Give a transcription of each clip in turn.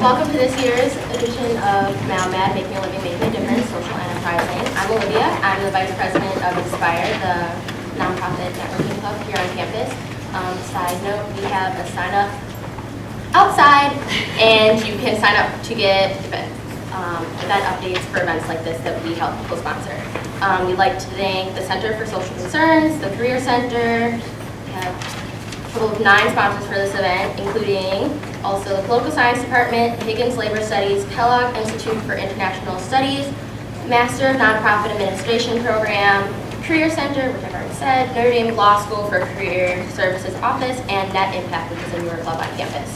Welcome to this year's edition of Malmad, Making a Living, Making a Difference, Social Enterprising. I'm Olivia. I'm the Vice President of Inspire, the nonprofit networking club here on campus. Side note, we have a sign up outside, and you can sign up to get event updates for events like this that we help co-sponsor. We'd like to thank the Center for Social Concerns, the Career Center. We have a total of 9 sponsors for this event, including also the Political Science Department, Higgins Labor Studies, Kellogg Institute for International Studies, Master of Nonprofit Administration Program, Career Center, which I've already said, Notre Dame Law School for Career Services Office, and Net Impact, which is a newer club on campus.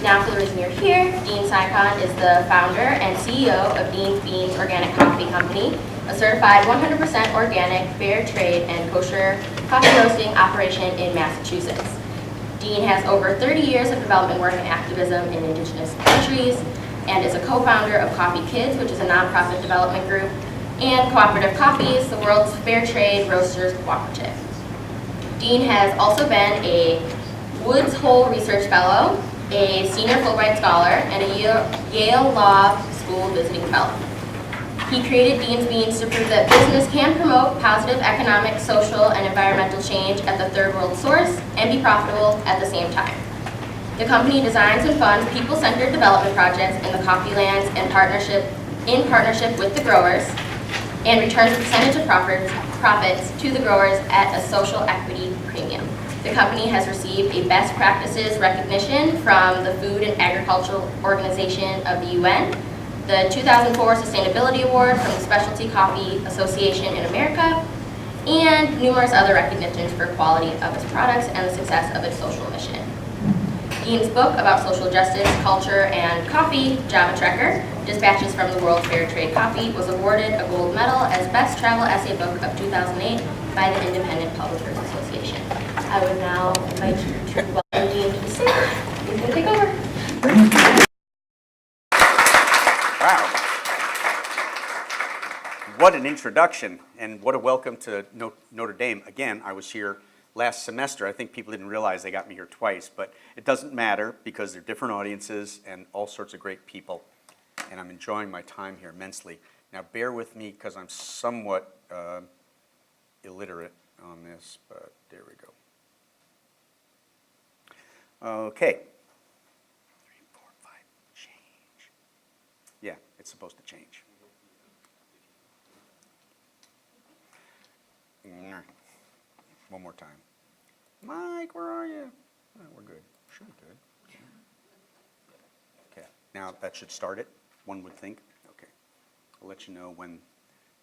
Now for the reason you're here, Dean Cycon is the founder and CEO of Dean's Beans Organic Coffee Company, a certified 100% organic, fair trade, and kosher coffee roasting operation in Massachusetts. Dean has over 30 years of development work and activism in indigenous countries and is a co-founder of Coffee Kids, which is a nonprofit development group, and Cooperative Coffees, the world's fair trade roasters cooperative. Dean has also been a Woods Hole Research Fellow, a Senior Fulbright Scholar, and a Yale Law School Visiting Fellow. He created Dean's Beans to prove that business can promote positive economic, social, and environmental change at the third world source and be profitable at the same time. The company designs and funds people-centered development projects in the coffee lands in partnership with the growers and returns a percentage of profits to the growers at a social equity premium. The company has received a best practices recognition from the Food and Agricultural Organization of the UN, the 2004 Sustainability Award from the Specialty Coffee Association in America, and numerous other recognitions for quality of its products and the success of its social mission. Dean's book about social justice, culture, and coffee, Java Trekker, Dispatches from the World Fair Trade Coffee, was awarded a gold medal as Best Travel Essay Book of 2008 by the Independent Publishers Association. I would now invite you to welcome Dean to the stage. He's going to take over. Wow. What an introduction, and what a welcome to Notre Dame. Again, I was here last semester. I think people didn't realize they got me here twice, but it doesn't matter because they're different audiences and all sorts of great people, and I'm enjoying my time here immensely. Now, bear with me because I'm somewhat illiterate on this, but there we go. Okay. 3, 4, 5, change. Yeah, it's supposed to change. One more time. Mike, where are you? Oh, we're good. Should be good. Okay. Now that should start it, one would think. Okay. I'll let you know when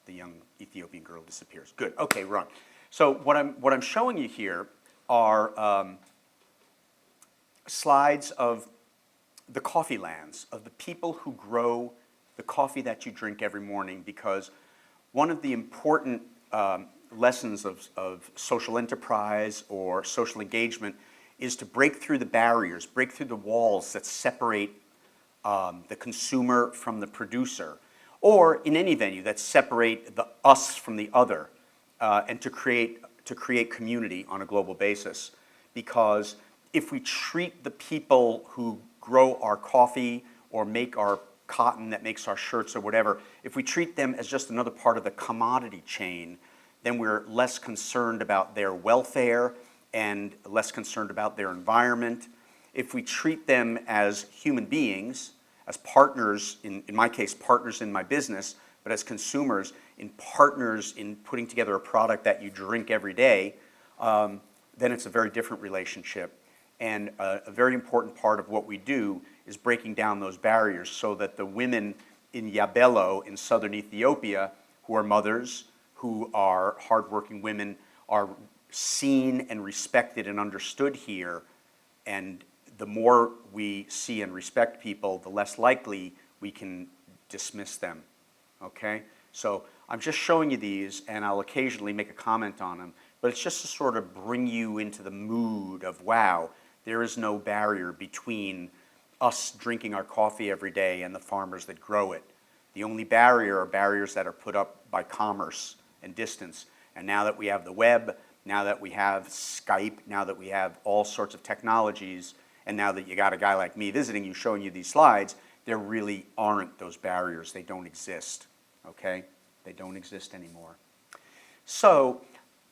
the young Ethiopian girl disappears. Good. Okay, we're on. So what I'm showing you here are slides of the coffee lands, of the people who grow the coffee that you drink every morning, because one of the important lessons of social enterprise or social engagement is to break through the barriers, break through the walls that separate the consumer from the producer, or in any venue that separate the us from the other, and to create community on a global basis. Because if we treat the people who grow our coffee or make our cotton that makes our shirts or whatever, if we treat them as just another part of the commodity chain, then we're less concerned about their welfare and less concerned about their environment. If we treat them as human beings, as partners, in my case, partners in my business, but as consumers, in partners in putting together a product that you drink every day, then it's a very different relationship. And a very important part of what we do is breaking down those barriers so that the women in Yabelo in southern Ethiopia, who are mothers, who are hardworking women, are seen and respected and understood here. And the more we see and respect people, the less likely we can dismiss them, okay? So I'm just showing you these, and I'll occasionally make a comment on them, but it's just to sort of bring you into the mood of, wow, there is no barrier between us drinking our coffee every day and the farmers that grow it. The only barrier are barriers that are put up by commerce and distance. And now that we have the web, now that we have Skype, now that we have all sorts of technologies, And now that you got a guy like me visiting you, showing you these slides, there really aren't those barriers. They don't exist, okay? They don't exist anymore. So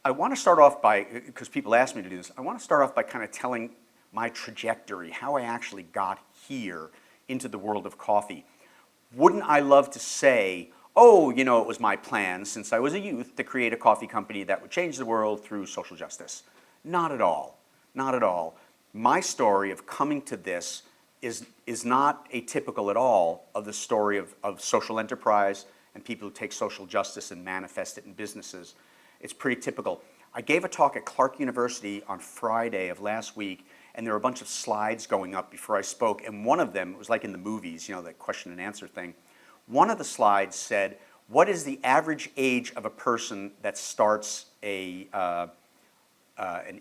I want to start off by, because people ask me to do this, I want to start off by kind of telling my trajectory, how I actually got here into the world of coffee. Wouldn't I love to say, oh, you know, it was my plan since I was a youth to create a coffee company that would change the world through social justice? Not at all. Not at all. My story of coming to this is not atypical at all of the story of social enterprise and people who take social justice and manifest it in businesses. It's pretty typical. I gave a talk at Clark University on Friday of last week, and there were a bunch of slides going up before I spoke, and one of them, it was like in the movies, you know, that question and answer thing. One of the slides said, what is the average age of a person that starts an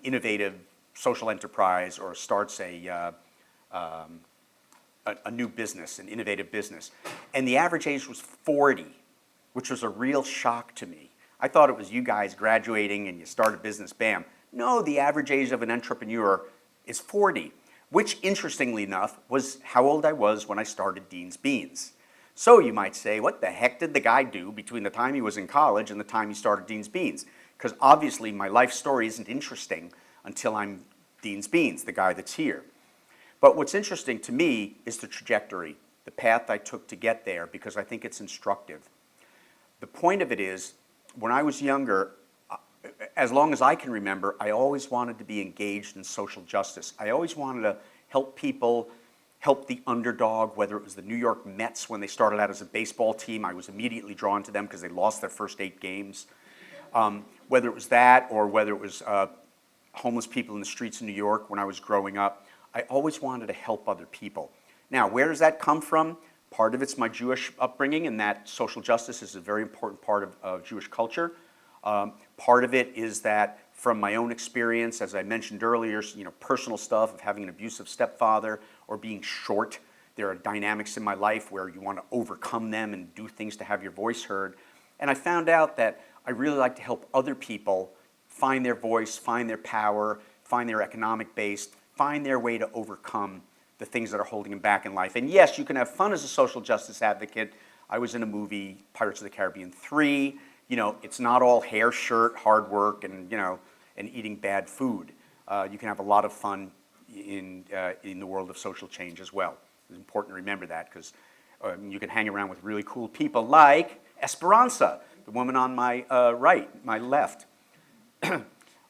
innovative social enterprise or starts a new business, an innovative business? And the average age was 40, which was a real shock to me. I thought it was you guys graduating and you start a business, bam. No, the average age of an entrepreneur is 40, which interestingly enough was how old I was when I started Dean's Beans. So you might say, what the heck did the guy do between the time he was in college and the time he started Dean's Beans? Because obviously my life story isn't interesting until I'm Dean's Beans, the guy that's here. But what's interesting to me is the trajectory, the path I took to get there, because I think it's instructive. The point of it is, when I was younger, as long as I can remember, I always wanted to be engaged in social justice. I always wanted to help people, help the underdog, whether it was the New York Mets when they started out as a baseball team. I was immediately drawn to them because they lost their first 8 games. Whether it was that or whether it was homeless people in the streets of New York when I was growing up, I always wanted to help other people. Now, where does that come from? Part of it's my Jewish upbringing, and that social justice is a very important part of Jewish culture. Part of it is that from my own experience, as I mentioned earlier, you know, personal stuff of having an abusive stepfather or being short. There are dynamics in my life where you want to overcome them and do things to have your voice heard. And I found out that I really like to help other people find their voice, find their power, find their economic base, find their way to overcome the things that are holding them back in life. And yes, you can have fun as a social justice advocate. I was in a movie, Pirates of the Caribbean 3. You know, it's not all hair, shirt, hard work, and, you know, and eating bad food. You can have a lot of fun in the world of social change as well. It's important to remember that because you can hang around with really cool people like Esperanza, the woman on my right, my left,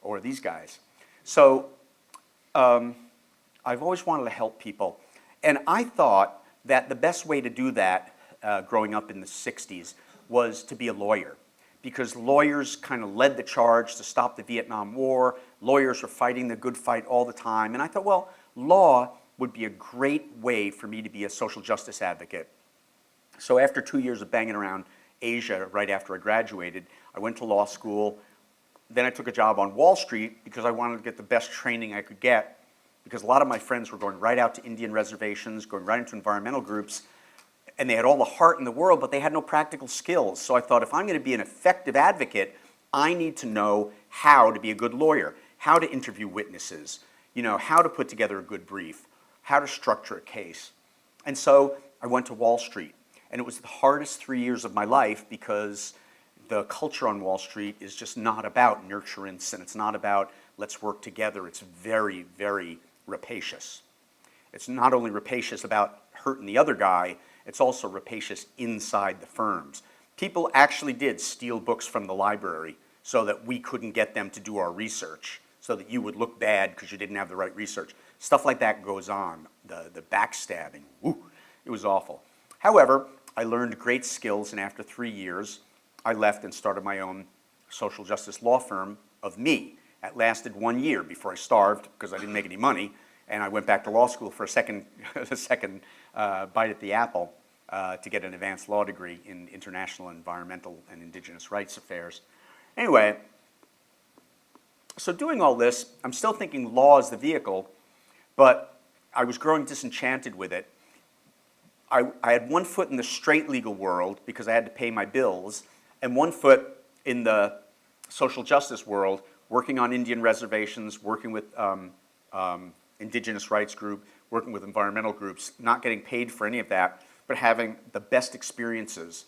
or these guys. So I've always wanted to help people. And I thought that the best way to do that growing up in the 60s was to be a lawyer, because lawyers kind of led the charge to stop the Vietnam War. Lawyers were fighting the good fight all the time. And I thought, well, law would be a great way for me to be a social justice advocate. So after 2 years of banging around Asia right after I graduated, I went to law school. Then I took a job on Wall Street because I wanted to get the best training I could get, because a lot of my friends were going right out to Indian reservations, going right into environmental groups, and they had all the heart in the world, but they had no practical skills. So I thought, if I'm going to be an effective advocate, I need to know how to be a good lawyer, how to interview witnesses, you know, how to put together a good brief, how to structure a case. And so I went to Wall Street, and it was the hardest 3 years of my life because the culture on Wall Street is just not about nurturance, and it's not about let's work together. It's very, very rapacious. It's not only rapacious about hurting the other guy, it's also rapacious inside the firms. People actually did steal books from the library so that we couldn't get them to do our research, so that you would look bad because you didn't have the right research. Stuff like that goes on, the backstabbing. Woo, it was awful. However, I learned great skills, and after 3 years, I left and started my own social justice law firm of me. That lasted 1 year before I starved because I didn't make any money, and I went back to law school for a second bite at the apple to get an advanced law degree in international environmental and indigenous rights affairs. Anyway, so doing all this, I'm still thinking law is the vehicle, but I was growing disenchanted with it. I had 1 foot in the straight legal world because I had to pay my bills, and 1 foot in the social justice world, working on Indian reservations, working with indigenous rights group, working with environmental groups, not getting paid for any of that, but having the best experiences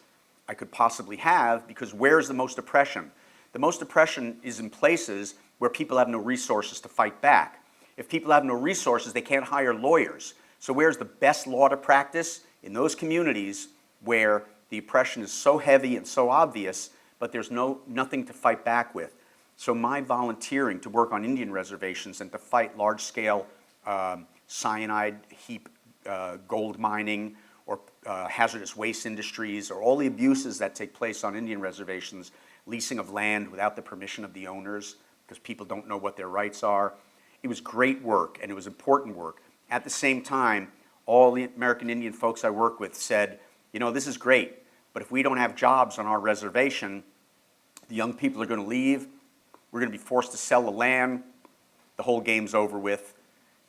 I could possibly have, because where's the most oppression? The most oppression is in places where people have no resources to fight back. If people have no resources, they can't hire lawyers. So where's the best law to practice? In those communities where the oppression is so heavy and so obvious, but there's nothing to fight back with. So my volunteering to work on Indian reservations and to fight large-scale cyanide heap gold mining or hazardous waste industries, or all the abuses that take place on Indian reservations, leasing of land without the permission of the owners because people don't know what their rights are. It was great work, and it was important work. At the same time, all the American Indian folks I work with said, you know, this is great, but if we don't have jobs on our reservation, the young people are going to leave, we're going to be forced to sell the land, the whole game's over with,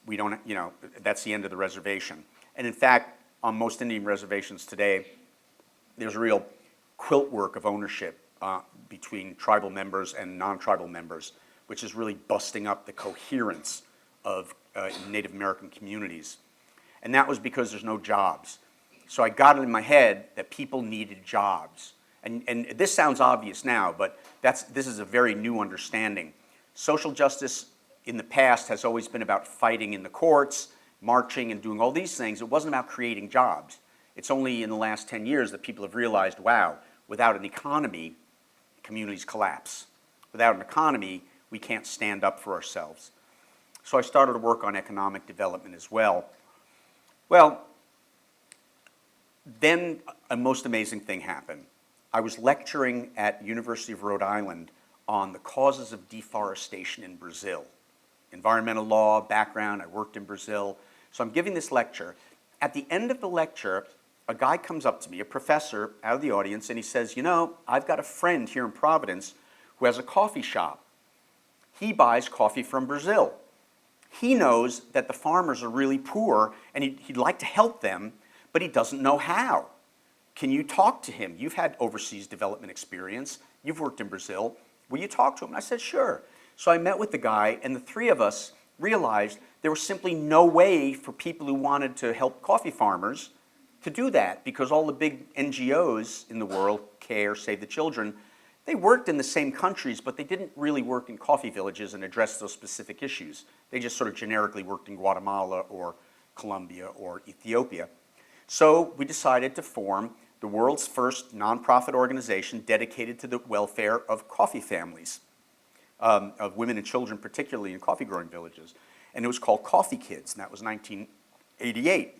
we don't, you know, that's the end of the reservation. And in fact, on most Indian reservations today, there's a real quilt work of ownership between tribal members and non-tribal members, which is really busting up the coherence of Native American communities. And that was because there's no jobs. So I got it in my head that people needed jobs. And this sounds obvious now, but this is a very new understanding. Social justice in the past has always been about fighting in the courts, marching and doing all these things. It wasn't about creating jobs. It's only in the last 10 years that people have realized, wow, without an economy, communities collapse. Without an economy, we can't stand up for ourselves. So I started to work on economic development as well. Well, then a most amazing thing happened. I was lecturing at University of Rhode Island on the causes of deforestation in Brazil. Environmental law, background, I worked in Brazil. So I'm giving this lecture. At the end of the lecture, a guy comes up to me, a professor out of the audience, and he says, you know, I've got a friend here in Providence who has a coffee shop. He buys coffee from Brazil. He knows that the farmers are really poor and he'd like to help them, but he doesn't know how. Can you talk to him? You've had overseas development experience. You've worked in Brazil. Will you talk to him? And I said, sure. So I met with the guy, and the three of us realized there was simply no way for people who wanted to help coffee farmers to do that, because all the big NGOs in the world, CARE, Save the Children, they worked in the same countries, but they didn't really work in coffee villages and address those specific issues. They just sort of generically worked in Guatemala or Colombia or Ethiopia. So we decided to form the world's first nonprofit organization dedicated to the welfare of coffee families, of women and children, particularly in coffee growing villages. And it was called Coffee Kids, and that was 1988.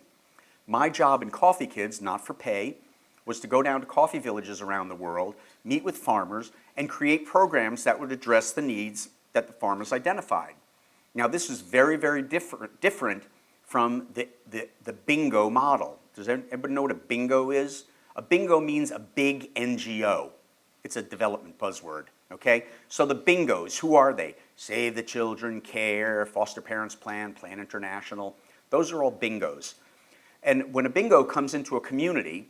My job in Coffee Kids, not for pay, was to go down to coffee villages around the world, meet with farmers, and create programs that would address the needs that the farmers identified. Now, this is very, very different from the bingo model. Does everybody know what a bingo is? A bingo means a big NGO. It's a development buzzword, okay? So the bingos, who are they? Save the Children, CARE, Foster Parents Plan, Plan International. Those are all bingos. And when a bingo comes into a community,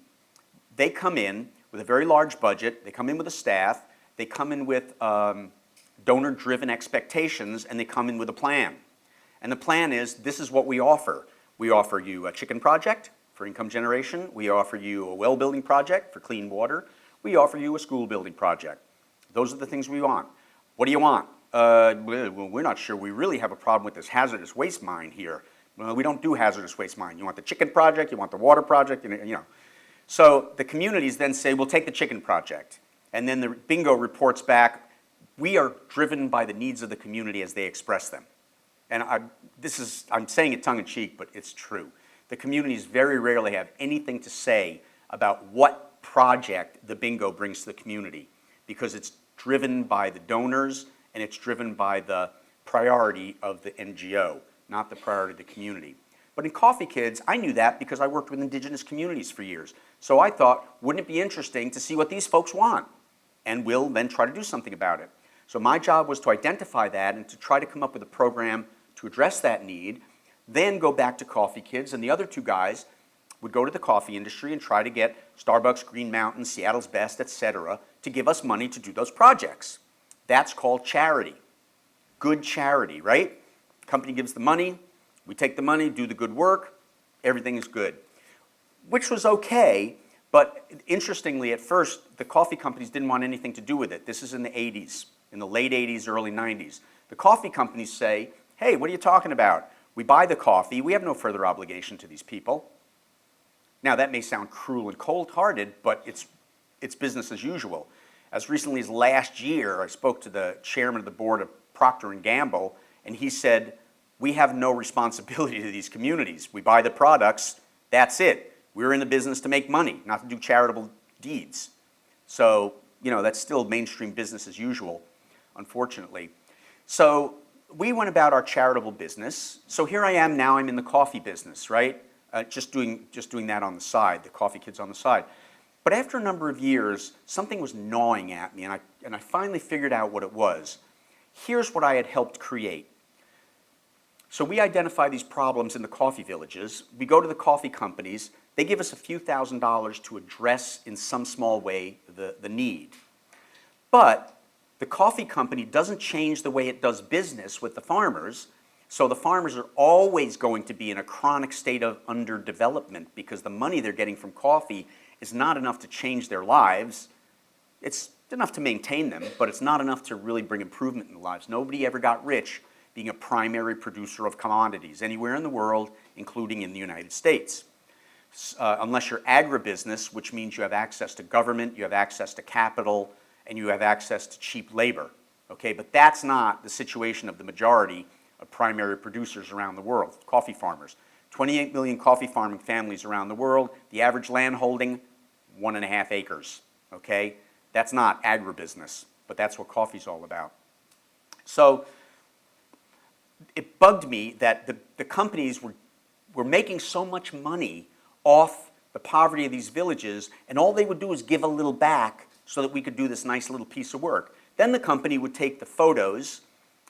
they come in with a very large budget, they come in with a staff, they come in with donor-driven expectations, and they come in with a plan. And the plan is, this is what we offer. We offer you a chicken project for income generation. We offer you a well building project for clean water. We offer you a school building project. Those are the things we want. What do you want? Well, we're not sure. We really have a problem with this hazardous waste mine here. Well, we don't do hazardous waste mine. You want the chicken project, you want the water project, you know. So the communities then say, we'll take the chicken project. And then the bingo reports back, we are driven by the needs of the community as they express them. And I'm saying it tongue in cheek, but it's true. The communities very rarely have anything to say about what project the bingo brings to the community, because it's driven by the donors and it's driven by the priority of the NGO, not the priority of the community. But in Coffee Kids, I knew that because I worked with indigenous communities for years. So I thought, wouldn't it be interesting to see what these folks want? And we'll then try to do something about it. So my job was to identify that and to try to come up with a program to address that need, then go back to Coffee Kids, and the other two guys would go to the coffee industry and try to get Starbucks, Green Mountain, Seattle's Best, etc., to give us money to do those projects. That's called charity. Good charity, right? Company gives the money, We take the money, do the good work, everything is good. Which was okay, but interestingly, at first, the coffee companies didn't want anything to do with it. This is in the 80s, in the late 80s, early 90s. The coffee companies say, hey, what are you talking about? We buy the coffee, we have no further obligation to these people. Now, that may sound cruel and cold-hearted, but it's business as usual. As recently as last year, I spoke to the chairman of the board of Procter & Gamble, and he said, we have no responsibility to these communities. We buy the products, that's it. We're in the business to make money, not to do charitable deeds. So, you know, that's still mainstream business as usual, unfortunately. So we went about our charitable business. So here I am now, I'm in the coffee business, right? Just doing that on the side, the coffee kids on the side. But after a number of years, something was gnawing at me, and I finally figured out what it was. Here's what I had helped create. So we identify these problems in the coffee villages. We go to the coffee companies. They give us a few $1,000s to address in some small way the need. But the coffee company doesn't change the way it does business with the farmers, so the farmers are always going to be in a chronic state of underdevelopment because the money they're getting from coffee is not enough to change their lives. It's enough to maintain them, but it's not enough to really bring improvement in their lives. Nobody ever got rich being a primary producer of commodities anywhere in the world, including in the United States. Unless you're agribusiness, which means you have access to government, you have access to capital, and you have access to cheap labor. Okay, but that's not the situation of the majority of primary producers around the world, coffee farmers. 28 million coffee farming families around the world. The average land holding, 1.5 acres. Okay, that's not agribusiness, but that's what coffee's all about. So it bugged me that the companies were making so much money off the poverty of these villages, and all they would do is give a little back so that we could do this nice little piece of work. Then the company would take the photos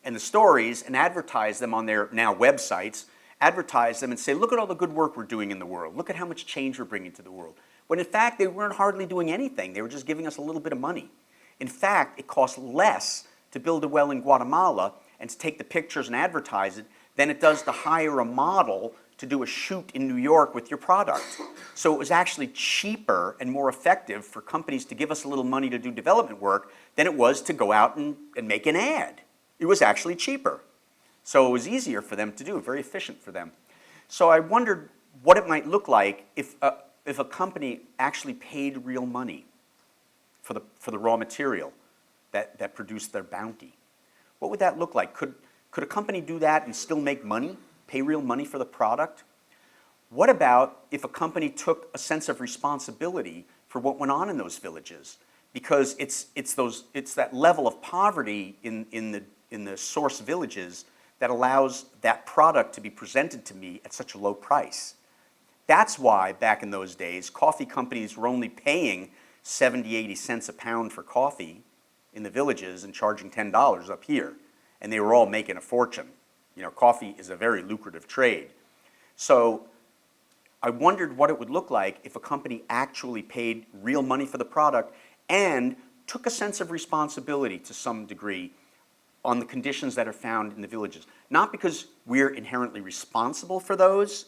and the stories and advertise them on their now websites, advertise them and say, look at all the good work we're doing in the world. Look at how much change we're bringing to the world. When in fact, they weren't hardly doing anything. They were just giving us a little bit of money. In fact, it costs less to build a well in Guatemala and to take the pictures and advertise it than it does to hire a model to do a shoot in New York with your product. So it was actually cheaper and more effective for companies to give us a little money to do development work than it was to go out and make an ad. It was actually cheaper. So it was easier for them to do, very efficient for them. So I wondered what it might look like if a company actually paid real money for the raw material that produced their bounty. What would that look like? Could a company do that and still make money, pay real money for the product? What about if a company took a sense of responsibility for what went on in those villages? Because it's that level of poverty in the source villages that allows that product to be presented to me at such a low price. That's why back in those days, coffee companies were only paying 70, 80 cents a pound for coffee in the villages and charging $10 up here. And they were all making a fortune. You know, coffee is a very lucrative trade. So I wondered what it would look like if a company actually paid real money for the product and took a sense of responsibility to some degree on the conditions that are found in the villages. Not because we're inherently responsible for those,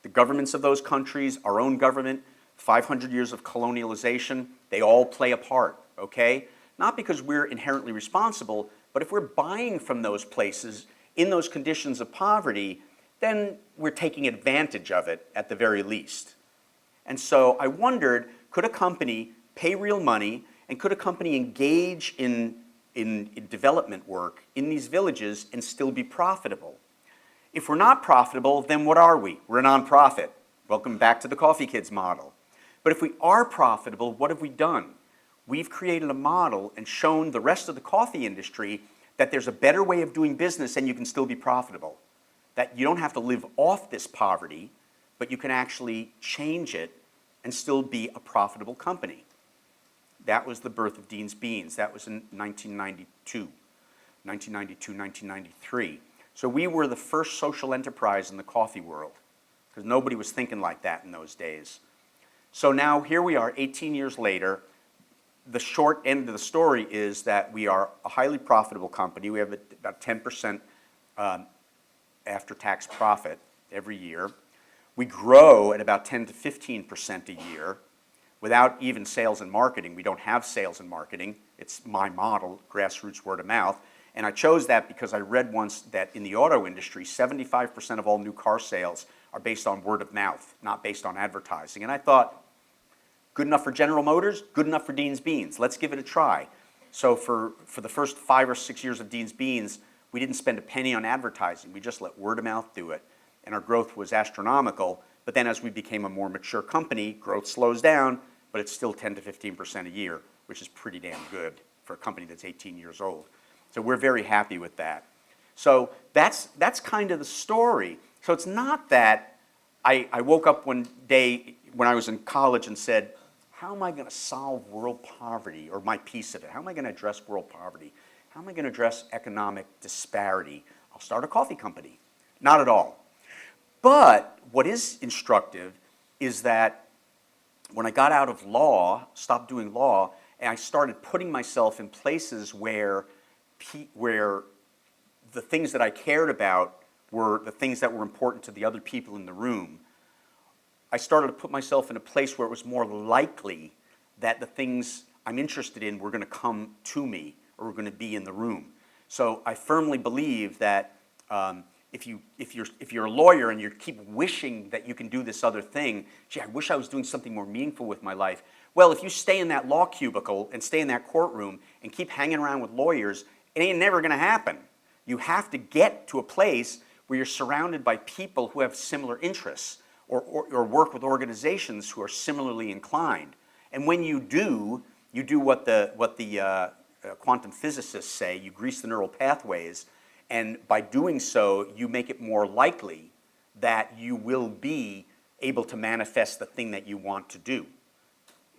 the governments of those countries, our own government, 500 years of colonialization, they all play a part, okay? Not because we're inherently responsible, but if we're buying from those places in those conditions of poverty, then we're taking advantage of it at the very least. And so I wondered, could a company pay real money, and could a company engage in development work in these villages and still be profitable? If we're not profitable, then what are we? We're a nonprofit. Welcome back to the Coffee Kids model. But if we are profitable, what have we done? We've created a model and shown the rest of the coffee industry that there's a better way of doing business and you can still be profitable. That you don't have to live off this poverty, but you can actually change it and still be a profitable company. That was the birth of Dean's Beans. That was in 1992, 1993. So we were the first social enterprise in the coffee world because nobody was thinking like that in those days. So now here we are 18 years later. The short end of the story is that we are a highly profitable company. We have about 10% after-tax profit every year. We grow at about 10 to 15% a year without even sales and marketing. We don't have sales and marketing. It's my model, grassroots word of mouth. And I chose that because I read once that in the auto industry, 75% of all new car sales are based on word of mouth, not based on advertising. And I thought, good enough for General Motors, good enough for Dean's Beans. Let's give it a try. So for the first 5 or 6 years of Dean's Beans, we didn't spend a penny on advertising. We just let word of mouth do it. And our growth was astronomical. But then as we became a more mature company, growth slows down, but it's still 10 to 15% a year, which is pretty damn good for a company that's 18 years old. So we're very happy with that. So that's kind of the story. So it's not that I woke up one day when I was in college and said, how am I going to solve world poverty, or my piece of it? How am I going to address world poverty? How am I going to address economic disparity? I'll start a coffee company. Not at all. But what is instructive is that when I got out of law, stopped doing law, and I started putting myself in places where the things that I cared about were the things that were important to the other people in the room, I started to put myself in a place where it was more likely that the things I'm interested in were going to come to me or were going to be in the room. So I firmly believe that if you're a lawyer and you keep wishing that you can do this other thing, gee, I wish I was doing something more meaningful with my life. Well, if you stay in that law cubicle and stay in that courtroom and keep hanging around with lawyers, it ain't never going to happen. You have to get to a place where you're surrounded by people who have similar interests or work with organizations who are similarly inclined. And when you do what the quantum physicists say, you grease the neural pathways, and by doing so, you make it more likely that you will be able to manifest the thing that you want to do.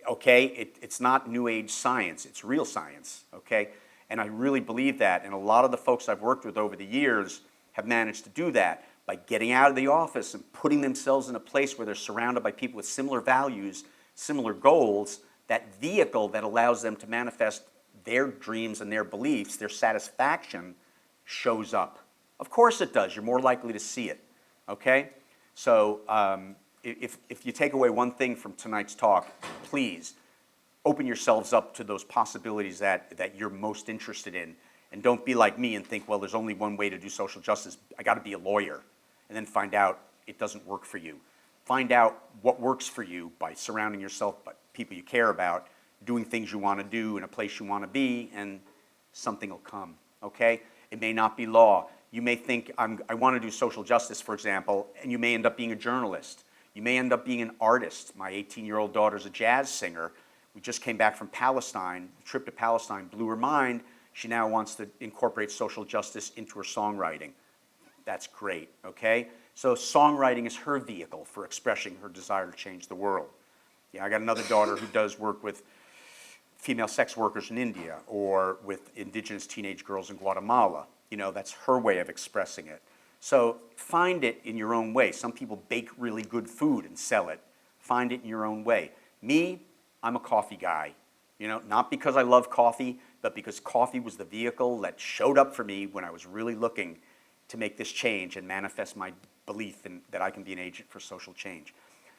Okay? It's not New Age science, it's real science, okay? And I really believe that, and a lot of the folks I've worked with over the years have managed to do that by getting out of the office and putting themselves in a place where they're surrounded by people with similar values, similar goals, that vehicle that allows them to manifest their dreams and their beliefs, their satisfaction shows up. Of course it does. You're more likely to see it, okay? So if you take away one thing from tonight's talk, please open yourselves up to those possibilities that you're most interested in. And don't be like me and think, well, there's only one way to do social justice. I got to be a lawyer. And then find out it doesn't work for you. Find out what works for you by surrounding yourself by people you care about, doing things you want to do in a place you want to be, and something will come, okay? It may not be law. You may think, I want to do social justice, for example, and you may end up being a journalist. You may end up being an artist. My 18-year-old daughter's a jazz singer. We just came back from Palestine. The trip to Palestine blew her mind. She now wants to incorporate social justice into her songwriting. That's great, okay? So songwriting is her vehicle for expressing her desire to change the world. Yeah, I got another daughter who does work with female sex workers in India or with indigenous teenage girls in Guatemala. You know, that's her way of expressing it. So find it in your own way. Some people bake really good food and sell it. Find it in your own way. Me, I'm a coffee guy. You know, not because I love coffee, but because coffee was the vehicle that showed up for me when I was really looking to make this change and manifest my belief in that I can be an agent for social change.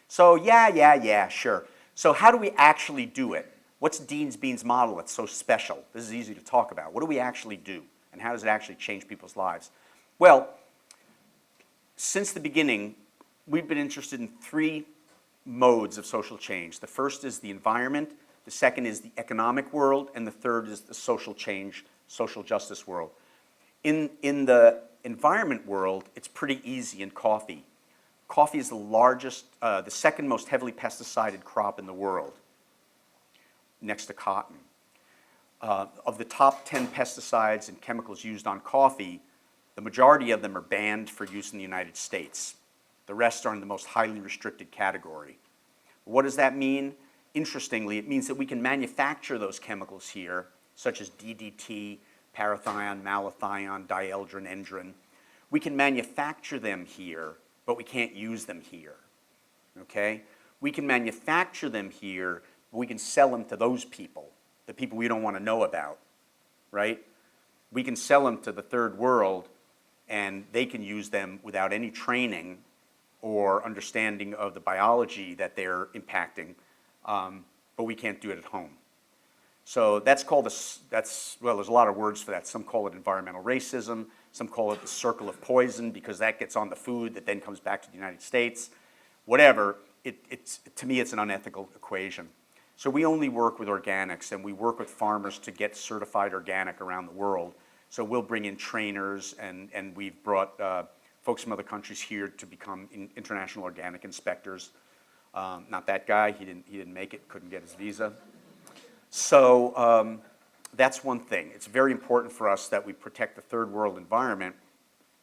So yeah, sure. So how do we actually do it? What's Dean's Beans model that's so special? This is easy to talk about. What do we actually do? And how does it actually change people's lives? Well, since the beginning, we've been interested in 3 modes of social change. The first is the environment, the second is the economic world, and the third is the social change, social justice world. In the environment world, it's pretty easy in coffee. Coffee is the second most heavily pesticided crop in the world, next to cotton. Of the top 10 pesticides and chemicals used on coffee, the majority of them are banned for use in the United States. The rest are in the most highly restricted category. What does that mean? Interestingly, it means that we can manufacture those chemicals here, such as DDT, parathion, malathion, dieldrin, endrin. We can manufacture them here, but we can't use them here, okay? We can manufacture them here, but we can sell them to those people, the people we don't want to know about, right? We can sell them to the third world, and they can use them without any training or understanding of the biology that they're impacting, but we can't do it at home. So that's called, well, there's a lot of words for that. Some call it environmental racism, some call it the circle of poison because that gets on the food that then comes back to the United States. Whatever, to me it's an unethical equation. So we only work with organics, and we work with farmers to get certified organic around the world. So we'll bring in trainers, and we've brought folks from other countries here to become international organic inspectors. Not that guy, he didn't make it, couldn't get his visa. So that's one thing. It's very important for us that we protect the third world environment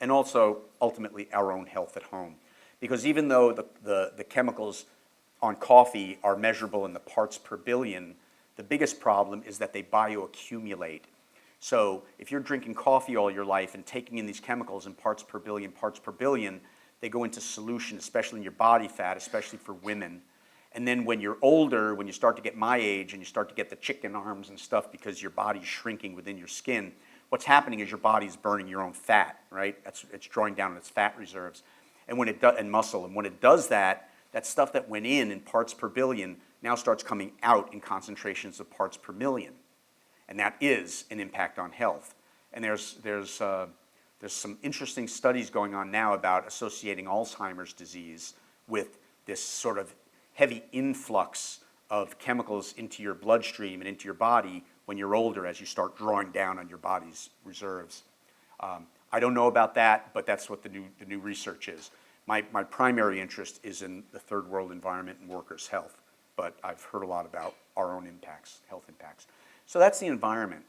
and also ultimately our own health at home. Because even though the chemicals on coffee are measurable in the parts per billion, the biggest problem is that they bioaccumulate. So if you're drinking coffee all your life and taking in these chemicals in parts per billion, they go into solution, especially in your body fat, especially for women. And then when you're older, when you start to get my age and you start to get the chicken arms and stuff because your body's shrinking within your skin, what's happening is your body's burning your own fat, right? It's drawing down on its fat reserves and and muscle. And when it does that, that stuff that went in parts per billion now starts coming out in concentrations of parts per million. And that is an impact on health. And there's some interesting studies going on now about associating Alzheimer's disease with this sort of heavy influx of chemicals into your bloodstream and into your body when you're older as you start drawing down on your body's reserves. I don't know about that, but that's what the new research is. My primary interest is in the third world environment and workers' health, but I've heard a lot about our own impacts, health impacts. So that's the environment.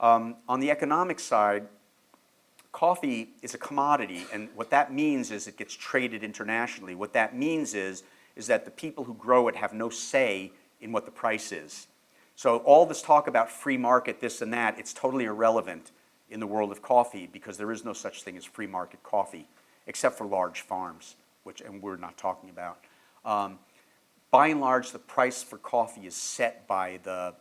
On the economic side, coffee is a commodity, and what that means is it gets traded internationally. What that means is that the people who grow it have no say in what the price is. So all this talk about free market, this and that, it's totally irrelevant in the world of coffee because there is no such thing as free market coffee, except for large farms, and we're not talking about. By and large, the price for coffee is set by the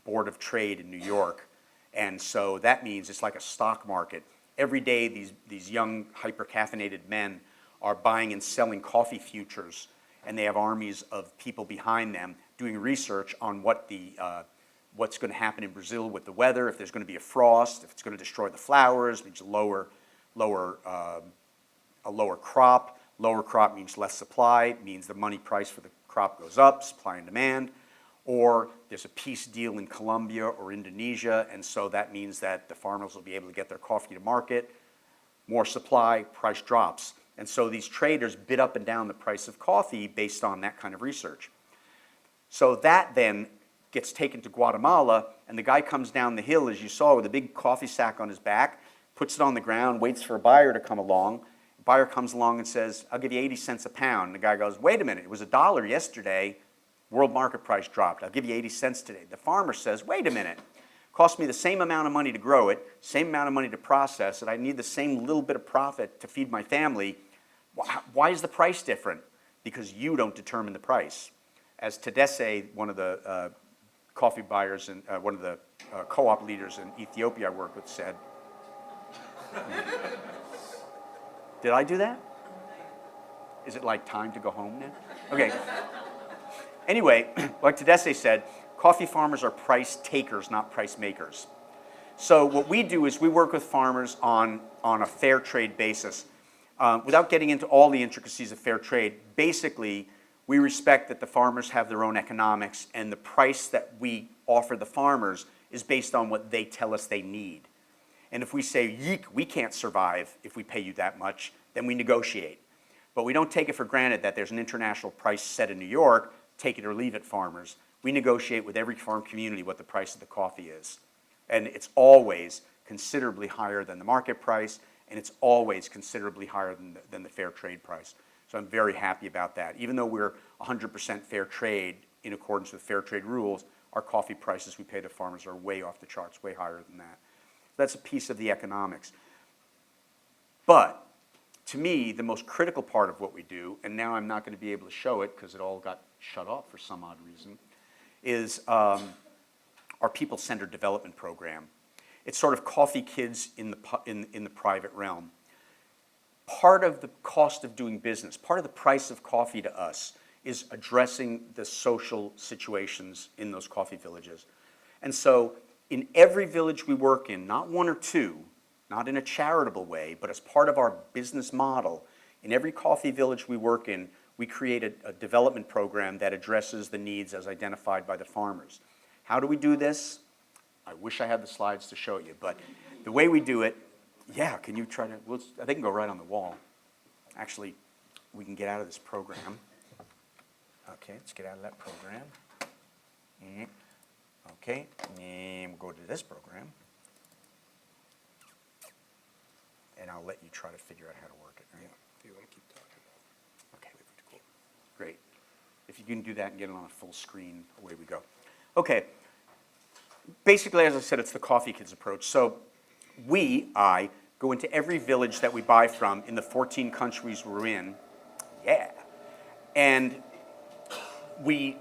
Board of Trade in New York, and so that means it's like a stock market. Every day, these young, hyper-caffeinated men are buying and selling coffee futures, and they have armies of people behind them doing research on what's going to happen in Brazil with the weather, if there's going to be a frost, if it's going to destroy the flowers, means a lower crop. Lower crop means less supply, means the money price for the crop goes up, supply and demand. Or there's a peace deal in Colombia or Indonesia, and so that means that the farmers will be able to get their coffee to market. More supply, price drops. And so these traders bid up and down the price of coffee based on that kind of research. So that then gets taken to Guatemala, and the guy comes down the hill, as you saw, with a big coffee sack on his back, puts it on the ground, waits for a buyer to come along. The buyer comes along and says, "I'll give you 80 cents a pound." And the guy goes, "Wait a minute, it was $1 yesterday. World market price dropped. I'll give you 80 cents today." The farmer says, "Wait a minute. Cost me the same amount of money to grow it, same amount of money to process it. I need the same little bit of profit to feed my family. Why is the price different?" Because you don't determine the price. As Tedesse, one of the coffee buyers and one of the co-op leaders in Ethiopia I work with, said. Did I do that? Is it like time to go home now? Okay. Anyway, like Tedesse said, coffee farmers are price takers, not price makers. So what we do is we work with farmers on a fair trade basis. Without getting into all the intricacies of fair trade, basically, we respect that the farmers have their own economics, and the price that we offer the farmers is based on what they tell us they need. And if we say, "Yeek, we can't survive if we pay you that much," then we negotiate. But we don't take it for granted that there's an international price set in New York, take it or leave it farmers. We negotiate with every farm community what the price of the coffee is. And it's always considerably higher than the market price, and it's always considerably higher than the fair trade price. So I'm very happy about that. Even though we're 100% fair trade in accordance with fair trade rules, our coffee prices we pay to farmers are way off the charts, way higher than that. That's a piece of the economics. But to me, the most critical part of what we do, and now I'm not going to be able to show it because it all got shut off for some odd reason, is our people-centered development program. It's sort of coffee kids in the private realm. part of the cost of doing business, part of the price of coffee to us is addressing the social situations in those coffee villages. And so in every village we work in, not one or two, not in a charitable way, but as part of our business model, in every coffee village we work in, we create a development program that addresses the needs as identified by the farmers. How do we do this? I wish I had the slides to show you, but the way we do it, yeah, can you try to, they can go right on the wall. Actually, we can get out of this program. Okay, let's get out of that program. Okay, and we'll go to this program. And I'll let you try to figure out how to work it, right? Do you want to keep talking? Okay, cool. Great. If you can do that and get it on a full screen, away we go. Okay. Basically, as I said, it's the Coffee Kids approach. So I go into every village that we buy from in the 14 countries we're in. Yeah. And we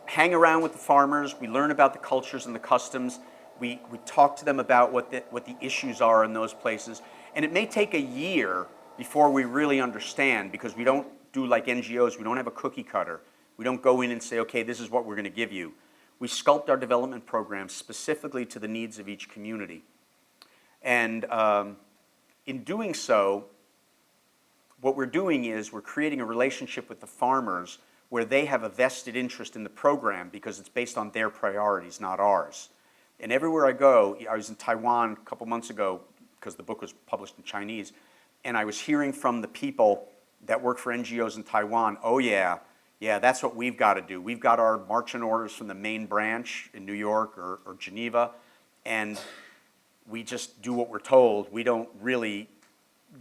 hang around with the farmers. We learn about the cultures and the customs. We talk to them about what the issues are in those places. And it may take a year before we really understand, because we don't do like NGOs. We don't have a cookie cutter. We don't go in and say, okay, this is what we're going to give you. We sculpt our development programs specifically to the needs of each community. And in doing so, what we're doing is we're creating a relationship with the farmers where they have a vested interest in the program because it's based on their priorities, not ours. And everywhere I go, I was in Taiwan a couple months ago because the book was published in Chinese, and I was hearing from the people that work for NGOs in Taiwan, oh yeah, that's what we've got to do. We've got our marching orders from the main branch in New York or Geneva, and we just do what we're told. We don't really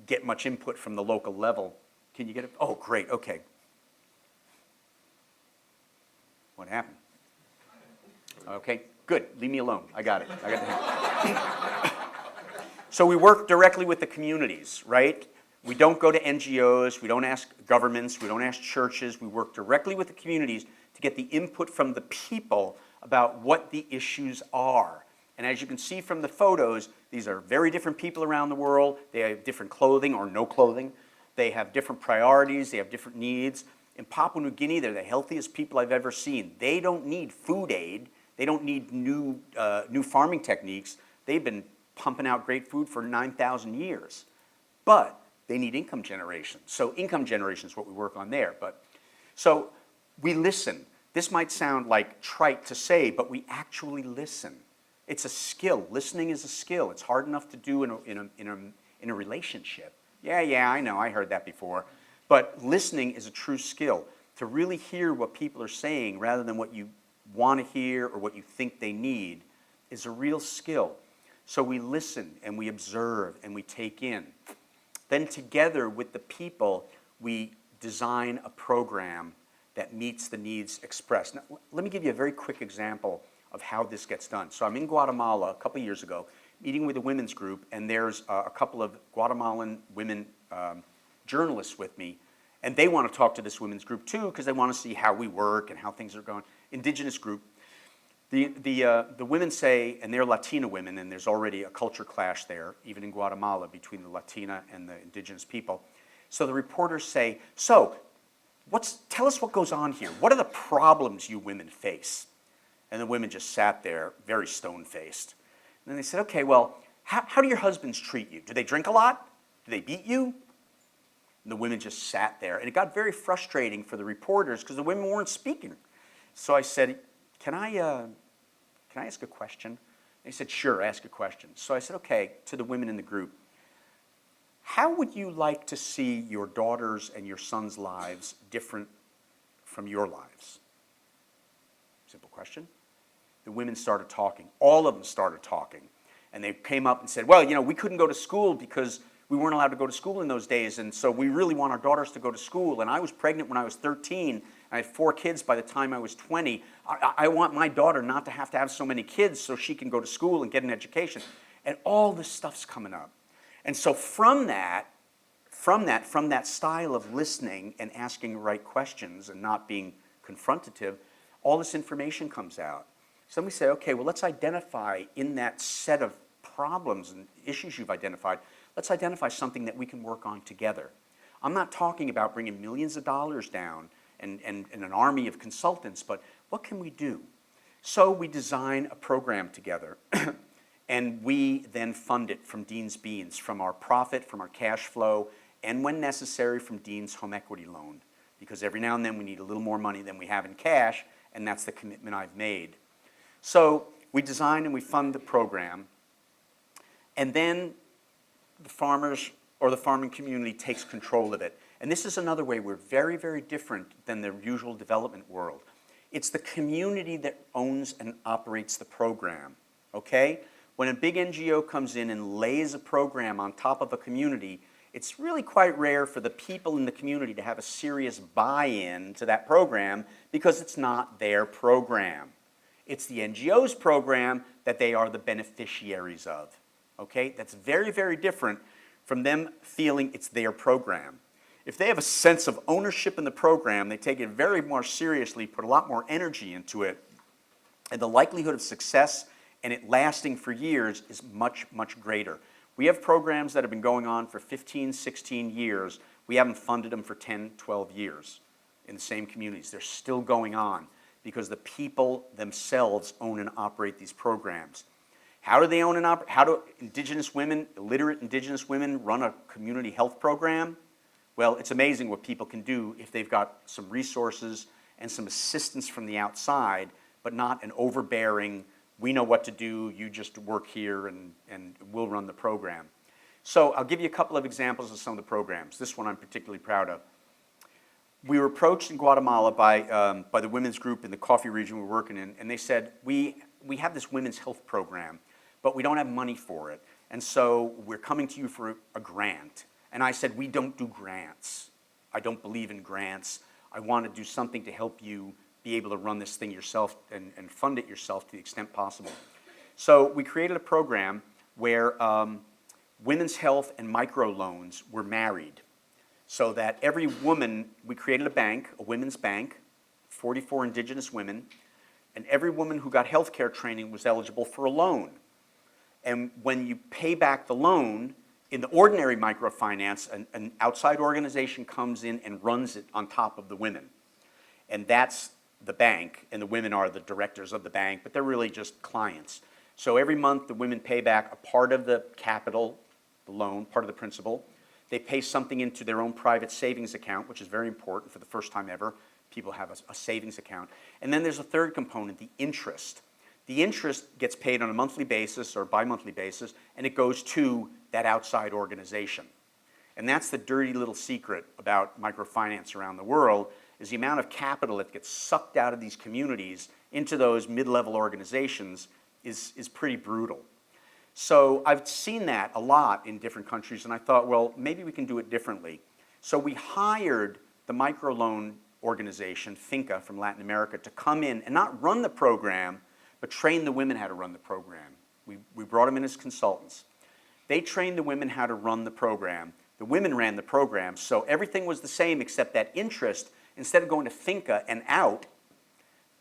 get much input from the local level. Can you get it? Oh, great, okay. What happened? Okay, good, leave me alone. I got it. So we work directly with the communities, right? We don't go to NGOs, we don't ask governments, we don't ask churches. We work directly with the communities to get the input from the people about what the issues are. And as you can see from the photos, these are very different people around the world. They have different clothing or no clothing. They have different priorities, they have different needs. In Papua New Guinea, they're the healthiest people I've ever seen. They don't need food aid. They don't need new farming techniques. They've been pumping out great food for 9,000 years. But they need income generation. So income generation is what we work on there. So we listen. This might sound like trite to say, but we actually listen. It's a skill. Listening is a skill. It's hard enough to do in a relationship. Yeah, I know. I heard that before. But listening is a true skill. To really hear what people are saying rather than what you want to hear or what you think they need is a real skill. So we listen and we observe and we take in. Then together with the people, we design a program that meets the needs expressed. Now, let me give you a very quick example of how this gets done. So I'm in Guatemala a couple years ago, meeting with a women's group, and there's a couple of Guatemalan women journalists with me, and they want to talk to this women's group too because they want to see how we work and how things are going. Indigenous group. The women say, and they're Latina women, and there's already a culture clash there, even in Guatemala, between the Latina and the indigenous people. So the reporters say, so, tell us what goes on here. What are the problems you women face? And the women just sat there, very stone-faced. And then they said, okay, well, how do your husbands treat you? Do they drink a lot? Do they beat you? And the women just sat there. And it got very frustrating for the reporters because the women weren't speaking. So I said, can I ask a question? And he said, sure, ask a question. So I said, okay, to the women in the group, how would you like to see your daughters' and your sons' lives different from your lives? Simple question. The women started talking. All of them started talking. And they came up and said, well, we couldn't go to school because we weren't allowed to go to school in those days, and so we really want our daughters to go to school. And I was pregnant when I was 13. I had 4 kids by the time I was 20. I want my daughter not to have so many kids so she can go to school and get an education. And all this stuff's coming up. And so from that style of listening and asking the right questions and not being confrontative, all this information comes out. So we say, okay, well, let's identify in that set of problems and issues you've identified, Let's identify something that we can work on together. I'm not talking about bringing millions of dollars down and an army of consultants, but what can we do? So we design a program together, and we then fund it from Dean's Beans, from our profit, from our cash flow, and when necessary, from Dean's home equity loan. Because every now and then we need a little more money than we have in cash, and that's the commitment I've made. So we design and we fund the program, and then the farmers or the farming community takes control of it. And this is another way we're very, very different than the usual development world. It's the community that owns and operates the program, okay? When a big NGO comes in and lays a program on top of a community, it's really quite rare for the people in the community to have a serious buy-in to that program because it's not their program. It's the NGO's program that they are the beneficiaries of, okay? That's very, very different from them feeling it's their program. If they have a sense of ownership in the program, they take it very more seriously, put a lot more energy into it, and the likelihood of success and it lasting for years is much, much greater. We have programs that have been going on for 15, 16 years. We haven't funded them for 10, 12 years in the same communities. They're still going on because the people themselves own and operate these programs. How do they own and operate? How do indigenous women, illiterate indigenous women, run a community health program? Well, it's amazing what people can do if they've got some resources and some assistance from the outside, but not an overbearing, we know what to do, you just work here and we'll run the program. So I'll give you a couple of examples of some of the programs. This one I'm particularly proud of. We were approached in Guatemala by the women's group in the coffee region we're working in, and they said, we have this women's health program, but we don't have money for it, and so we're coming to you for a grant. And I said, we don't do grants. I don't believe in grants. I want to do something to help you be able to run this thing yourself and fund it yourself to the extent possible. So we created a program where women's health and microloans were married, so that every woman, we created a bank, a women's bank, 44 indigenous women, and every woman who got health care training was eligible for a loan. And when you pay back the loan, in the ordinary microfinance, an outside organization comes in and runs it on top of the women. And that's the bank, and the women are the directors of the bank, but they're really just clients. So every month the women pay back a part of the capital, the loan, part of the principal. They pay something into their own private savings account, which is very important for the first time ever. People have a savings account. And then there's a third component, the interest. The interest gets paid on a monthly basis or bi-monthly basis, and it goes to that outside organization. And that's the dirty little secret about microfinance around the world, is the amount of capital that gets sucked out of these communities into those mid-level organizations is pretty brutal. So I've seen that a lot in different countries, and I thought, well, maybe we can do it differently. So we hired the microloan organization, Finca, from Latin America, to come in and not run the program, but train the women how to run the program. We brought them in as consultants. They trained the women how to run the program. The women ran the program, so everything was the same except that interest, instead of going to Finca and out,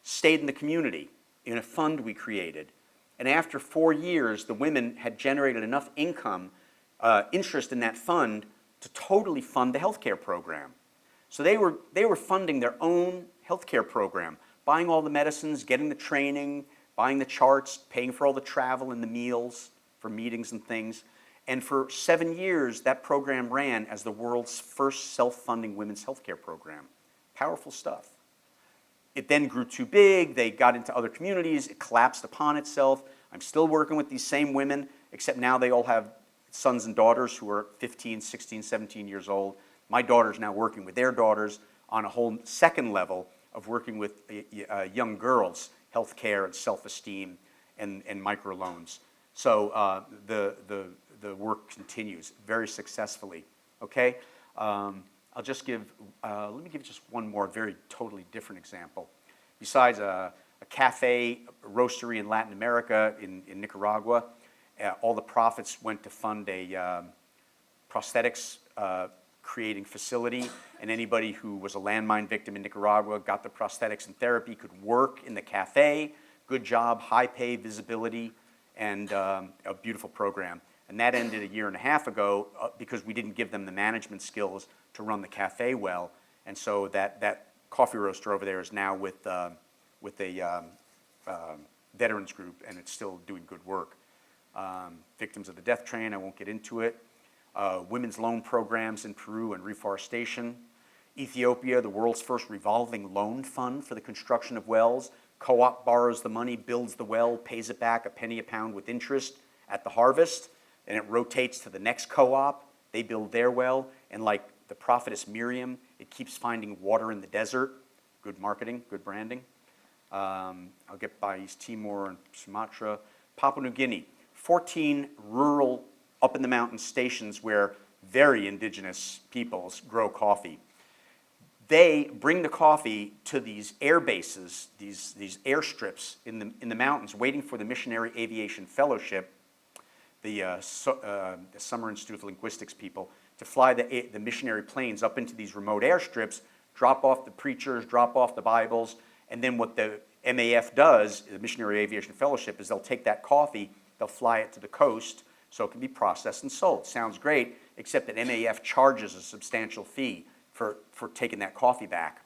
stayed in the community in a fund we created. And after 4 years, the women had generated enough income, interest in that fund to totally fund the healthcare program. So they were funding their own healthcare program, buying all the medicines, getting the training, buying the charts, paying for all the travel and the meals for meetings and things. And for 7 years, that program ran as the world's first self-funding women's healthcare program. Powerful stuff. It then grew too big, they got into other communities, it collapsed upon itself. I'm still working with these same women, except now they all have sons and daughters who are 15, 16, 17 years old. My daughter's now working with their daughters on a whole second level of working with young girls, healthcare and self-esteem and microloans. So the work continues very successfully, okay? I'll just give, let me give just one more very totally different example. Besides a cafe, a roastery in Latin America, in Nicaragua, all the profits went to fund a prosthetics creating facility, and anybody who was a landmine victim in Nicaragua got the prosthetics and therapy, could work in the cafe, good job, high pay, visibility, and a beautiful program. And that ended a year and a half ago because we didn't give them the management skills to run the cafe well. And so that coffee roaster over there is now with a veterans group, and it's still doing good work. Victims of the death train, I won't get into it. Women's loan programs in Peru and reforestation. Ethiopia, the world's first revolving loan fund for the construction of wells. Co-op borrows the money, builds the well, pays it back a penny a pound with interest at the harvest, and it rotates to the next co-op. They build their well, and like the prophetess Miriam, it keeps finding water in the desert. Good marketing, good branding. I'll get by East Timor and Sumatra. Papua New Guinea, 14 rural up in the mountain stations where very indigenous peoples grow coffee. They bring the coffee to these air bases, these airstrips in the mountains, waiting for the Missionary Aviation Fellowship, the Summer Institute of Linguistics people, to fly the missionary planes up into these remote airstrips, drop off the preachers, drop off the Bibles, and then what the MAF does, the Missionary Aviation Fellowship, is they'll take that coffee, they'll fly it to the coast so it can be processed and sold. Sounds great, except that MAF charges a substantial fee for taking that coffee back.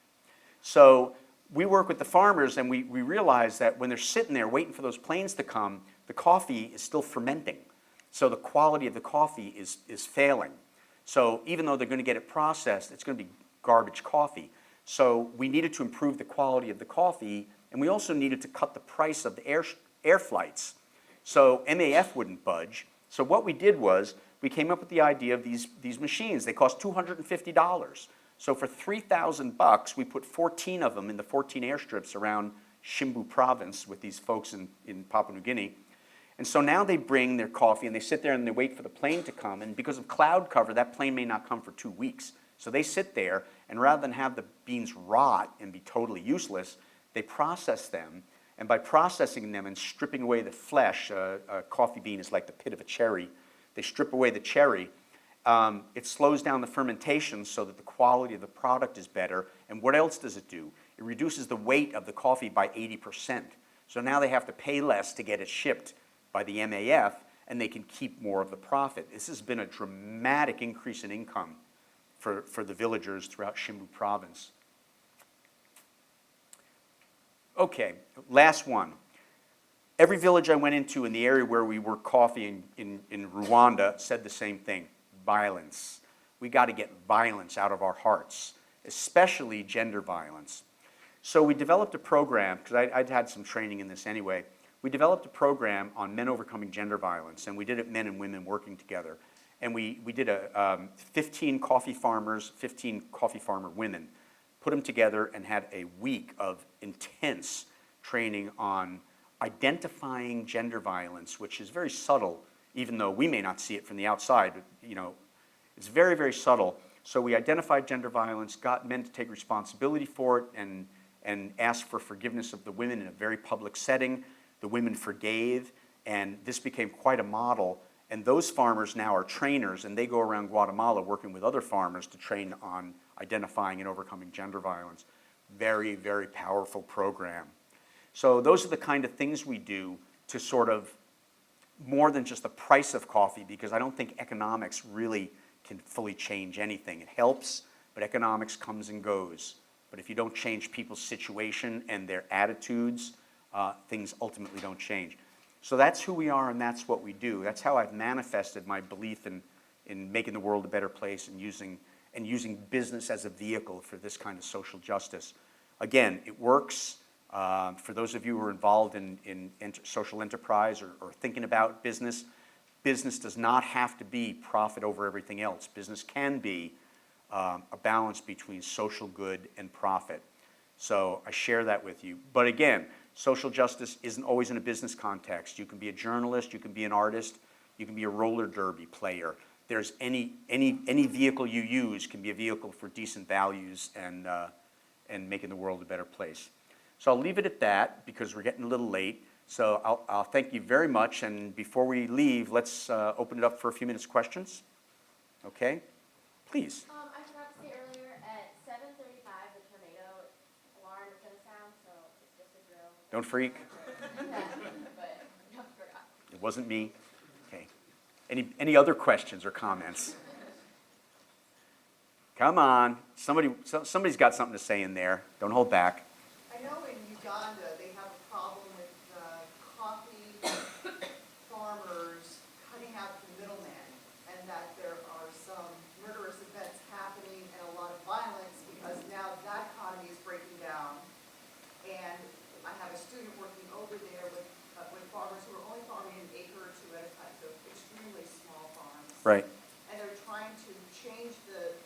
So we work with the farmers, and we realize that when they're sitting there waiting for those planes to come, the coffee is still fermenting. So the quality of the coffee is failing. So even though they're going to get it processed, it's going to be garbage coffee. So we needed to improve the quality of the coffee, and we also needed to cut the price of the air flights. So MAF wouldn't budge. So what we did was we came up with the idea of these machines. They cost $250. So for $3,000, we put 14 of them in the 14 airstrips around Shimbu province with these folks in Papua New Guinea. And so now they bring their coffee and they sit there and they wait for the plane to come. And because of cloud cover, that plane may not come for 2 weeks. So they sit there, and rather than have the beans rot and be totally useless, they process them. And by processing them and stripping away the flesh, a coffee bean is like the pit of a cherry. They strip away the cherry. It slows down the fermentation so that the quality of the product is better. And what else does it do? It reduces the weight of the coffee by 80%. So now they have to pay less to get it shipped by the MAF, and they can keep more of the profit. This has been a dramatic increase in income for the villagers throughout Shimbu province. Okay, last one. Every village I went into in the area where we work coffee in Rwanda said the same thing: violence. We got to get violence out of our hearts, especially gender violence. So we developed a program, because I'd had some training in this anyway. We developed a program on men overcoming gender violence, and we did it men and women working together. And we did 15 coffee farmers, 15 coffee farmer women, put them together and had a week of intense training on identifying gender violence, which is very subtle, even though we may not see it from the outside. But, you know, it's very, very subtle. So we identified gender violence, got men to take responsibility for it, and asked for forgiveness of the women in a very public setting. The women forgave, and this became quite a model. And those farmers now are trainers, and they go around Guatemala working with other farmers to train on identifying and overcoming gender violence. Very, very powerful program. So those are the kind of things we do to sort of, more than just the price of coffee, because I don't think economics really can fully change anything. It helps, but economics comes and goes. But if you don't change people's situation and their attitudes, things ultimately don't change. So that's who we are, and that's what we do. That's how I've manifested my belief in making the world a better place and using business as a vehicle for this kind of social justice. Again, it works. For those of you who are involved in social enterprise or thinking about business, business does not have to be profit over everything else. Business can be a balance between social good and profit. So I share that with you. But again, social justice isn't always in a business context. You can be a journalist, you can be an artist, you can be a roller derby player. There's any vehicle you use can be a vehicle for decent values and making the world a better place. So I'll leave it at that because we're getting a little late. So I'll thank you very much. And before we leave, let's open it up for a few minutes questions. Okay? Please. I forgot to say earlier, at 7:35, the tornado alarm is going to sound, so it's just a drill. Don't freak. But I forgot. It wasn't me. Okay. Any other questions or comments? Come on, somebody's got something to say in there. Don't hold back. I know in Uganda, they have a problem with coffee farmers cutting out the middleman, and that there are some murderous events happening and a lot of violence because now that economy is breaking down. And I have a student working over there with farmers who are only farming an acre or two at a time, so extremely small farms. Right. And they're trying to change the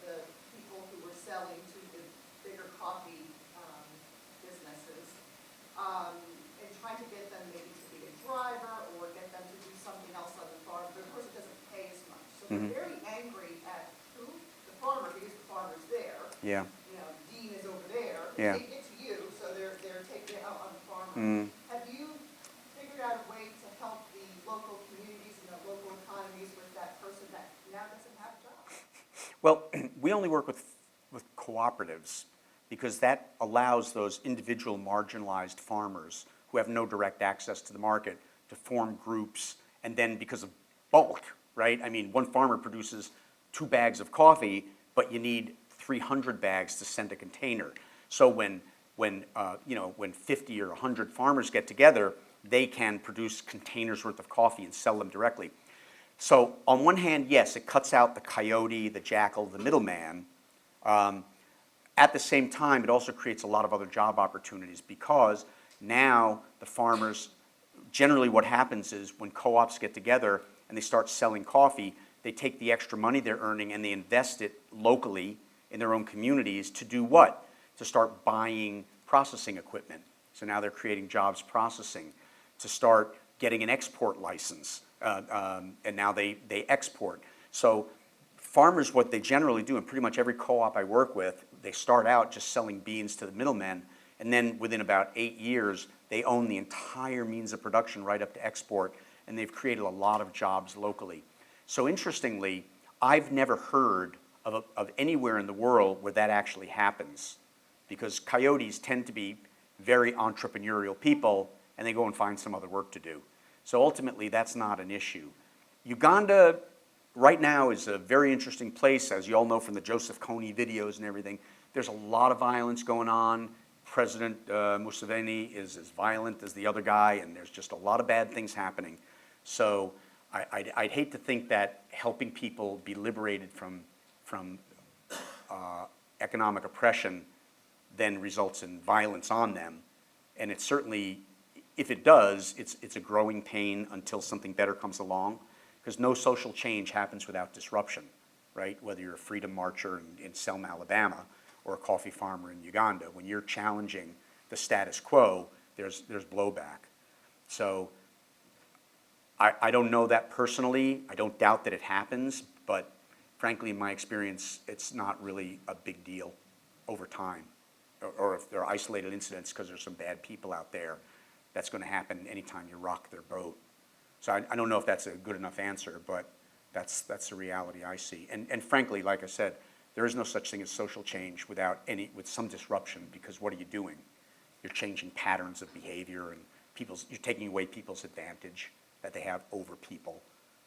people who were selling to the bigger coffee businesses, and trying to get them maybe to be a driver or get them to do something else on the farm, but of course it doesn't pay as much. So they're very angry at who? The farmer, because the farmer's there. Yeah. You know, Dean is over there. Yeah. They get to you, so they're taking it out on the farmer. Mm. Have you figured out a way to help the local communities and the local economies with that person that now doesn't have a job? Well, we only work with cooperatives because that allows those individual marginalized farmers who have no direct access to the market to form groups, and then because of bulk, right? I mean, one farmer produces 2 bags of coffee, but you need 300 bags to send a container. So when 50 or 100 farmers get together, they can produce containers worth of coffee and sell them directly. So on one hand, yes, it cuts out the coyote, the jackal, the middleman. At the same time, it also creates a lot of other job opportunities because now the farmers, generally what happens is when co-ops get together and they start selling coffee, they take the extra money they're earning and they invest it locally in their own communities to do what? To start buying processing equipment. So now they're creating jobs processing, to start getting an export license, and now they export. So farmers, what they generally do, and pretty much every co-op I work with, they start out just selling beans to the middlemen, and then within about 8 years, they own the entire means of production right up to export, and they've created a lot of jobs locally. So interestingly, I've never heard of anywhere in the world where that actually happens, because coyotes tend to be very entrepreneurial people, and they go and find some other work to do. So ultimately, that's not an issue. Uganda right now is a very interesting place, as you all know from the Joseph Kony videos and everything. There's a lot of violence going on. President Museveni is as violent as the other guy, and there's just a lot of bad things happening. So I'd hate to think that helping people be liberated from economic oppression then results in violence on them. And it's certainly, if it does, it's a growing pain until something better comes along, because no social change happens without disruption, right? Whether you're a freedom marcher in Selma, Alabama, or a coffee farmer in Uganda, when you're challenging the status quo, there's blowback. So I don't know that personally. I don't doubt that it happens, but frankly, in my experience, it's not really a big deal over time. Or if there are isolated incidents because there's some bad people out there, that's going to happen anytime you rock their boat. So I don't know if that's a good enough answer, but that's the reality I see. And frankly, like I said, there is no such thing as social change with some disruption, because what are you doing? You're changing patterns of behavior, and you're taking away people's advantage that they have over people.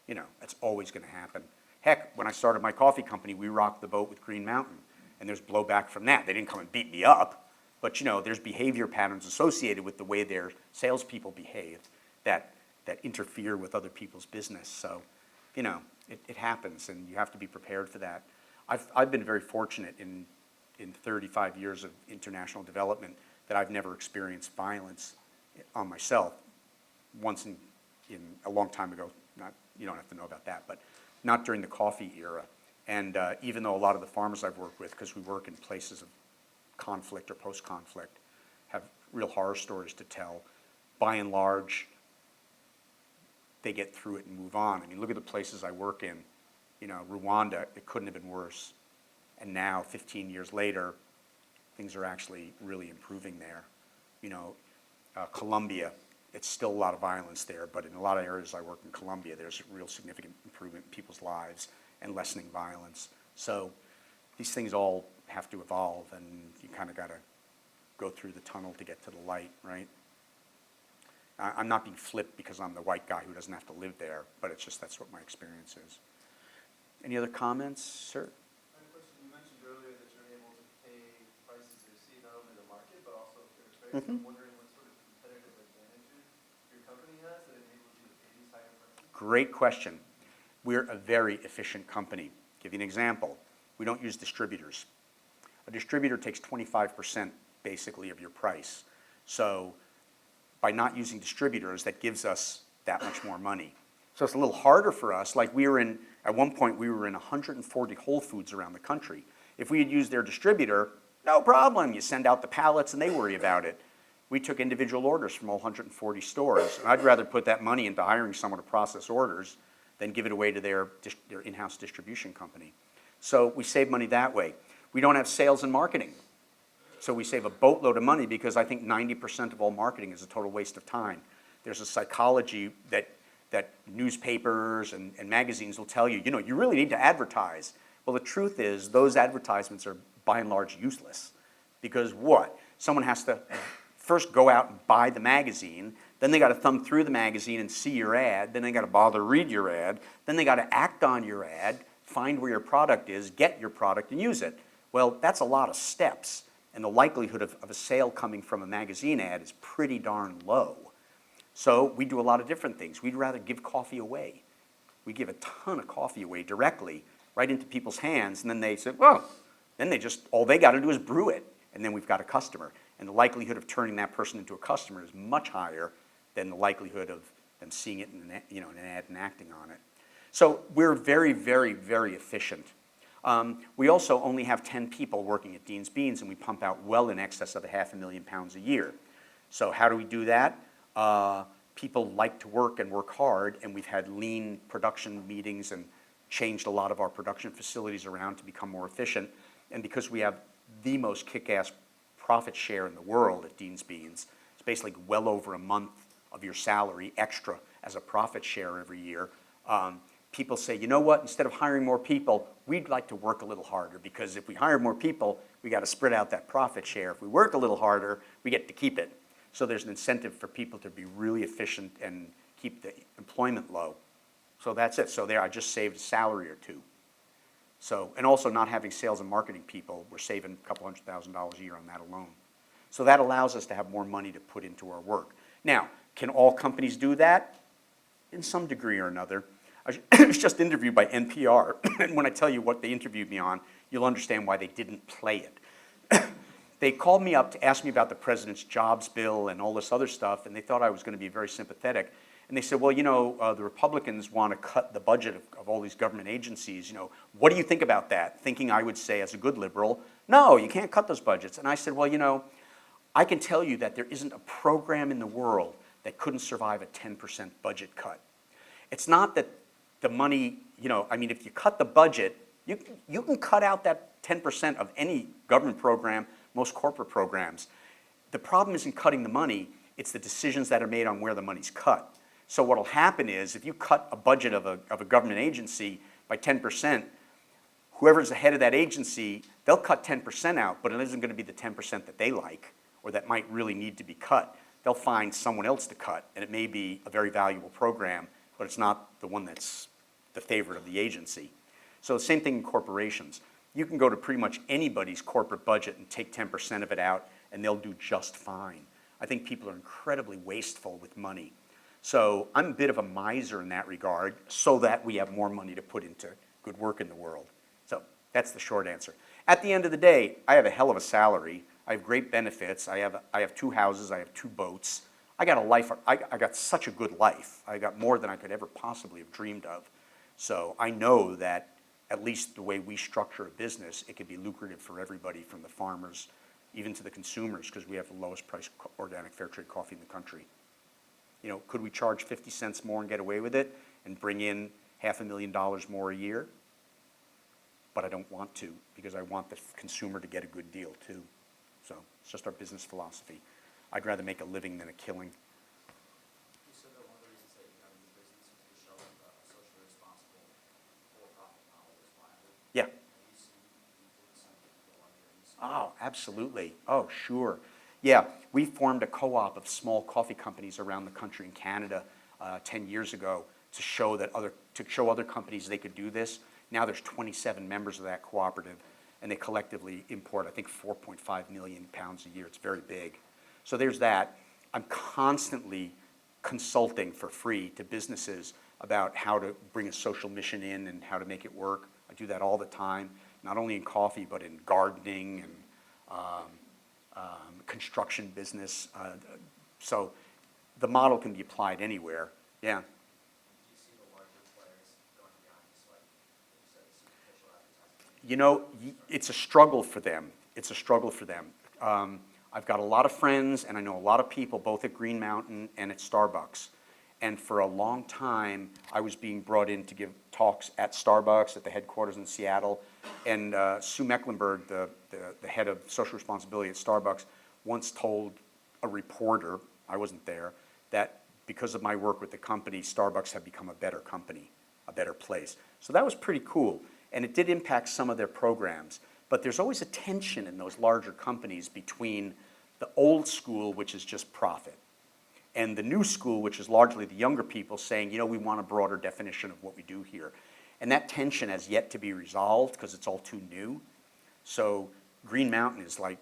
You know, that's always going to happen. Heck, when I started my coffee company, we rocked the boat with Green Mountain, and there's blowback from that. They didn't come and beat me up, but there's behavior patterns associated with the way their salespeople behave that interfere with other people's business. So, it happens, and you have to be prepared for that. I've been very fortunate in 35 years of international development that I've never experienced violence on myself. Once in a long time ago, you don't have to know about that, but not during the coffee era. And even though a lot of the farmers I've worked with, because we work in places of conflict or post-conflict, have real horror stories to tell, by and large, they get through it and move on. I mean, look at the places I work in. Rwanda, it couldn't have been worse. And now, 15 years later, things are actually really improving there. Colombia, it's still a lot of violence there, but in a lot of areas I work in Colombia, there's real significant improvement in people's lives and lessening violence. So these things all have to evolve, and you kind of got to go through the tunnel to get to the light, right? I'm not being flipped because I'm the white guy who doesn't have to live there, but it's just that's what my experience is. Any other comments, sir? I have a question. You mentioned earlier that you're able to pay prices that exceed not only the market, but also fair trade. So I'm wondering what sort of competitive advantages your company has that enables you to pay these higher prices? Great question. We're a very efficient company. Give you an example. We don't use distributors. A distributor takes 25% basically of your price. So by not using distributors, that gives us that much more money. So it's a little harder for us. Like at one point, we were in 140 Whole Foods around the country. If we had used their distributor, no problem. You send out the pallets and they worry about it. We took individual orders from all 140 stores. And I'd rather put that money into hiring someone to process orders than give it away to their in-house distribution company. So we save money that way. We don't have sales and marketing. So we save a boatload of money because I think 90% of all marketing is a total waste of time. There's a psychology that newspapers and magazines will tell you, you really need to advertise. Well, the truth is those advertisements are by and large useless. Because what? Someone has to first go out and buy the magazine, then they got to thumb through the magazine and see your ad, then they got to bother read your ad, then they got to act on your ad, find where your product is, get your product and use it. Well, that's a lot of steps. And the likelihood of a sale coming from a magazine ad is pretty darn low. So we do a lot of different things. We'd rather give coffee away. We give a ton of coffee away directly right into people's hands, and then they say, well, then all they got to do is brew it, and then we've got a customer. And the likelihood of turning that person into a customer is much higher than the likelihood of them seeing it in an ad and acting on it. So we're very, very, very efficient. We also only have 10 people working at Dean's Beans, and we pump out well in excess of 500,000 pounds a year. So how do we do that? People like to work and work hard, and we've had lean production meetings and changed a lot of our production facilities around to become more efficient. And because we have the most kick-ass profit share in the world at Dean's Beans, it's basically well over a month of your salary extra as a profit share every year. People say, you know what, instead of hiring more people, we'd like to work a little harder, because if we hire more people, we got to spread out that profit share. If we work a little harder, we get to keep it. So there's an incentive for people to be really efficient and keep the employment low. So that's it. So there, I just saved a salary or two. So, and also not having sales and marketing people, we're saving a couple $100,000 a year on that alone. So that allows us to have more money to put into our work. Now, can all companies do that? In some degree or another. I was just interviewed by NPR, and when I tell you what they interviewed me on, you'll understand why they didn't play it. They called me up to ask me about the president's jobs bill and all this other stuff, and they thought I was going to be very sympathetic. And they said, well, the Republicans want to cut the budget of all these government agencies. What do you think about that? Thinking I would say, as a good liberal, no, you can't cut those budgets. And I said, well, I can tell you that there isn't a program in the world that couldn't survive a 10% budget cut. It's not that the money, if you cut the budget, you can cut out that 10% of any government program, most corporate programs. The problem isn't cutting the money, it's the decisions that are made on where the money's cut. So what'll happen is, if you cut a budget of a government agency by 10%, whoever's the head of that agency, they'll cut 10% out, but it isn't going to be the 10% that they like, or that might really need to be cut. They'll find someone else to cut, and it may be a very valuable program, but it's not the one that's the favorite of the agency. So the same thing in corporations. You can go to pretty much anybody's corporate budget and take 10% of it out, and they'll do just fine. I think people are incredibly wasteful with money. So I'm a bit of a miser in that regard, so that we have more money to put into good work in the world. So that's the short answer. At the end of the day, I have a hell of a salary. I have great benefits. I have 2 houses. I have 2 boats. I got a life. I got such a good life. I got more than I could ever possibly have dreamed of. So I know that at least the way we structure a business, it can be lucrative for everybody, from the farmers even to the consumers, because we have the lowest price organic fair trade coffee in the country. Could we charge 50 cents more and get away with it and bring in $500,000 more a year? But I don't want to, because I want the consumer to get a good deal too. So it's just our business philosophy. I'd rather make a living than a killing. You said that one of the reasons that you got into the business is to show a socially responsible for-profit model is viable. Yeah. Have you seen some people like that? Oh, absolutely. Oh, sure. Yeah, we formed a co-op of small coffee companies around the country in Canada 10 years ago to show other companies they could do this. Now there's 27 members of that cooperative, and they collectively import, I think, 4.5 million pounds a year. It's very big. So there's that. I'm constantly consulting for free to businesses about how to bring a social mission in and how to make it work. I do that all the time, not only in coffee, but in gardening and construction business. So the model can be applied anywhere. Yeah. Do you see the larger players going beyond just like you said, superficial advertising? You know, it's a struggle for them. It's a struggle for them. I've got a lot of friends, and I know a lot of people, both at Green Mountain and at Starbucks. And for a long time, I was being brought in to give talks at Starbucks, at the headquarters in Seattle. And Sue Mecklenburg, the head of social responsibility at Starbucks, once told a reporter, I wasn't there, that because of my work with the company, Starbucks had become a better company, a better place. So that was pretty cool. And it did impact some of their programs. But there's always a tension in those larger companies between the old school, which is just profit, and the new school, which is largely the younger people saying, you know, we want a broader definition of what we do here. And that tension has yet to be resolved because it's all too new. So Green Mountain is like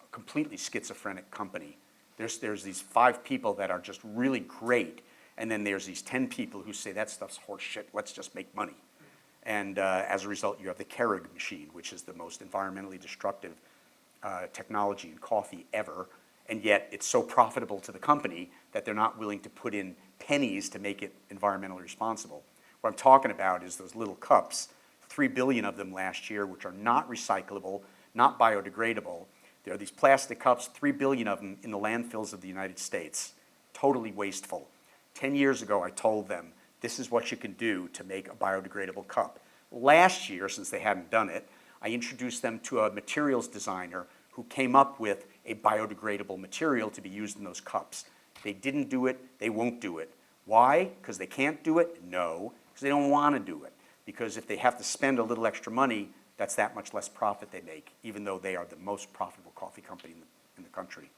a completely schizophrenic company. There's these 5 people that are just really great, and then there's these 10 people who say that stuff's horse shit, let's just make money. And as a result, you have the Keurig machine, which is the most environmentally destructive technology in coffee ever, and yet it's so profitable to the company that they're not willing to put in pennies to make it environmentally responsible. What I'm talking about is those little cups, 3 billion of them last year, which are not recyclable, not biodegradable. There are these plastic cups, 3 billion of them in the landfills of the United States, totally wasteful. 10 years ago, I told them, this is what you can do to make a biodegradable cup. Last year, since they hadn't done it, I introduced them to a materials designer who came up with a biodegradable material to be used in those cups. They didn't do it, they won't do it. Why? Because they can't do it? No, because they don't want to do it. Because if they have to spend a little extra money, that's that much less profit they make, even though they are the most profitable coffee company in the country.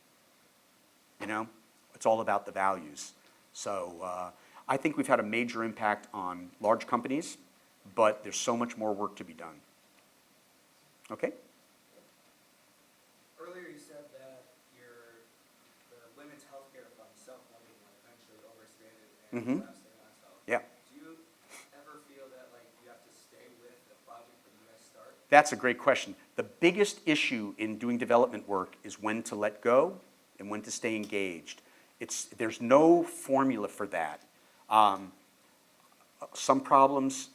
You know, it's all about the values. So I think we've had a major impact on large companies, but there's so much more work to be done. Okay? Earlier you said that the Women's Healthcare Fund self-funding when eventually overstated and collapsed their last health. Yeah. Do you ever feel that like you have to stay with the project from you guys start? That's a great question. The biggest issue in doing development work is when to let go and when to stay engaged. There's no formula for that. Some problems,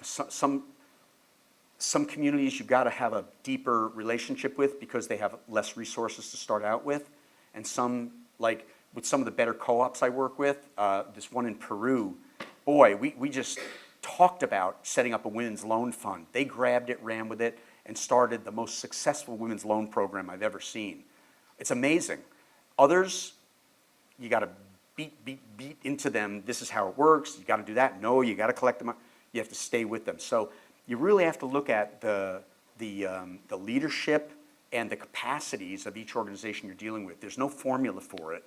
some communities you've got to have a deeper relationship with because they have less resources to start out with. And some, like with some of the better co-ops I work with, this one in Peru, boy, we just talked about setting up a women's loan fund. They grabbed it, ran with it, and started the most successful women's loan program I've ever seen. It's amazing. Others, you got to beat into them, this is how it works, you got to do that, no, you got to collect them, you have to stay with them. So you really have to look at the leadership and the capacities of each organization you're dealing with. There's no formula for it.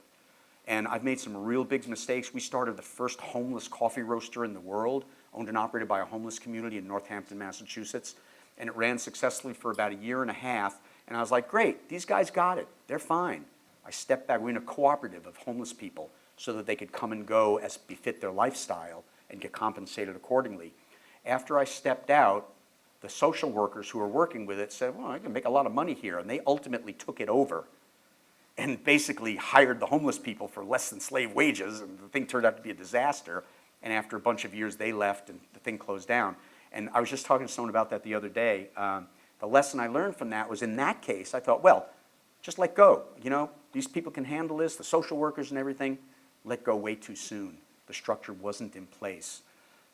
And I've made some real big mistakes. We started the first homeless coffee roaster in the world, owned and operated by a homeless community in Northampton, Massachusetts. And it ran successfully for about 1.5 years. And I was like, great, these guys got it, they're fine. I stepped back, we're in a cooperative of homeless people so that they could come and go as befit their lifestyle and get compensated accordingly. After I stepped out, the social workers who were working with it said, well, I can make a lot of money here. And they ultimately took it over and basically hired the homeless people for less than slave wages. And the thing turned out to be a disaster. And after a bunch of years, they left and the thing closed down. And I was just talking to someone about that the other day. The lesson I learned from that was in that case, I thought, well, just let go. You know, these people can handle this, the social workers and everything. Let go way too soon. The structure wasn't in place.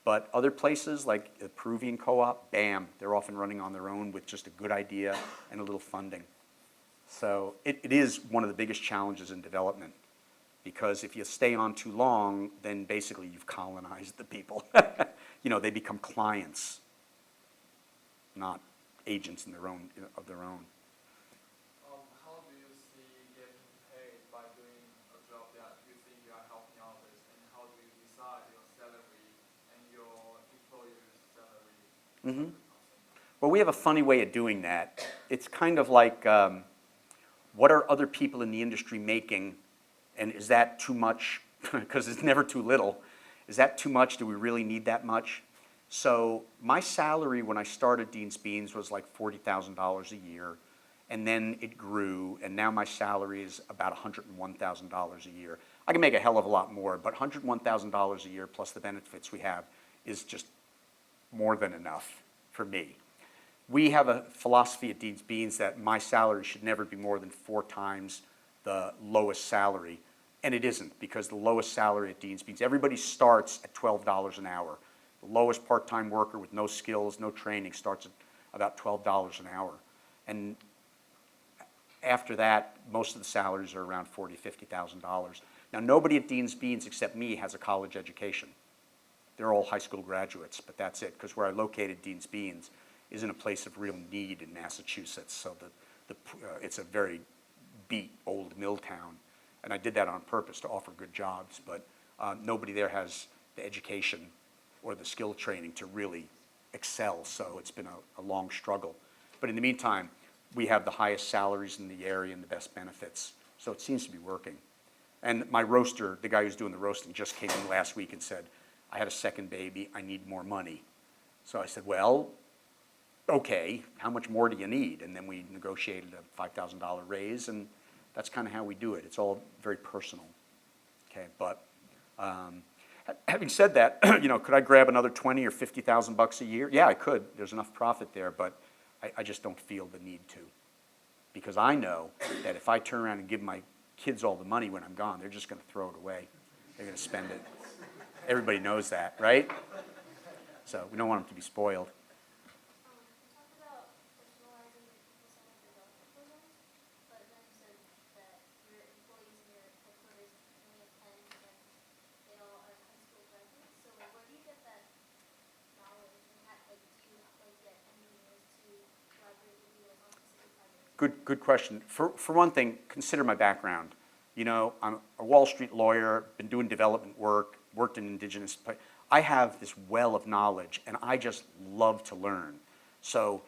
But other places like the Peruvian co-op, bam, they're off and running on their own with just a good idea and a little funding. So it is one of the biggest challenges in development because if you stay on too long, then basically you've colonized the people. You know, they become clients, not agents of their own. How do you see getting paid Well, we have a funny way of doing that. It's kind of like, what are other people in the industry making, and is that too much? Because it's never too little. Is that too much? Do we really need that much? So my salary when I started Dean's Beans was like $40,000 a year, and then it grew, and now my salary is about $101,000 a year. I can make a hell of a lot more, but $101,000 a year plus the benefits we have is just more than enough for me. We have a philosophy at Dean's Beans that my salary should never be more than 4 times the lowest salary, and it isn't, because the lowest salary at Dean's Beans, everybody starts at $12 an hour. The lowest part-time worker with no skills, no training starts at about $12 an hour. And after that, most of the salaries are around $40,000, $50,000. Now, nobody at Dean's Beans except me has a college education. They're all high school graduates, but that's it, because where I located Dean's Beans is in a place of real need in Massachusetts, so it's a very beat old mill town. And I did that on purpose to offer good jobs, but nobody there has the education or the skill training to really excel, so it's been a long struggle. But in the meantime, we have the highest salaries in the area and the best benefits, so it seems to be working. And my roaster, the guy who's doing the roasting, just came in last week and said, I had a second baby, I need more money. So I said, well, okay, how much more do you need? And then we negotiated a $5,000 raise, and that's kind of how we do it. It's all very personal, okay? But having said that, you know, could I grab another 20 or 50,000 bucks a year? Yeah, I could. There's enough profit there, but I just don't feel the need to, because I know that if I turn around and give my kids all the money when I'm gone, they're just going to throw it away. They're going to spend it. Everybody knows that, right? So we don't want them to be spoiled. Talk about personalizing the people-centered development programs, but then you said that your employees in your headquarters only attend and they all are high school graduates. So like, where do you get that knowledge, and how, like, do you like get engineers to collaborate with you like on specific projects? Good question. For one thing, consider my background. You know, I'm a Wall Street lawyer, been doing development work, worked in indigenous. I have this well of knowledge, and I just love to learn. So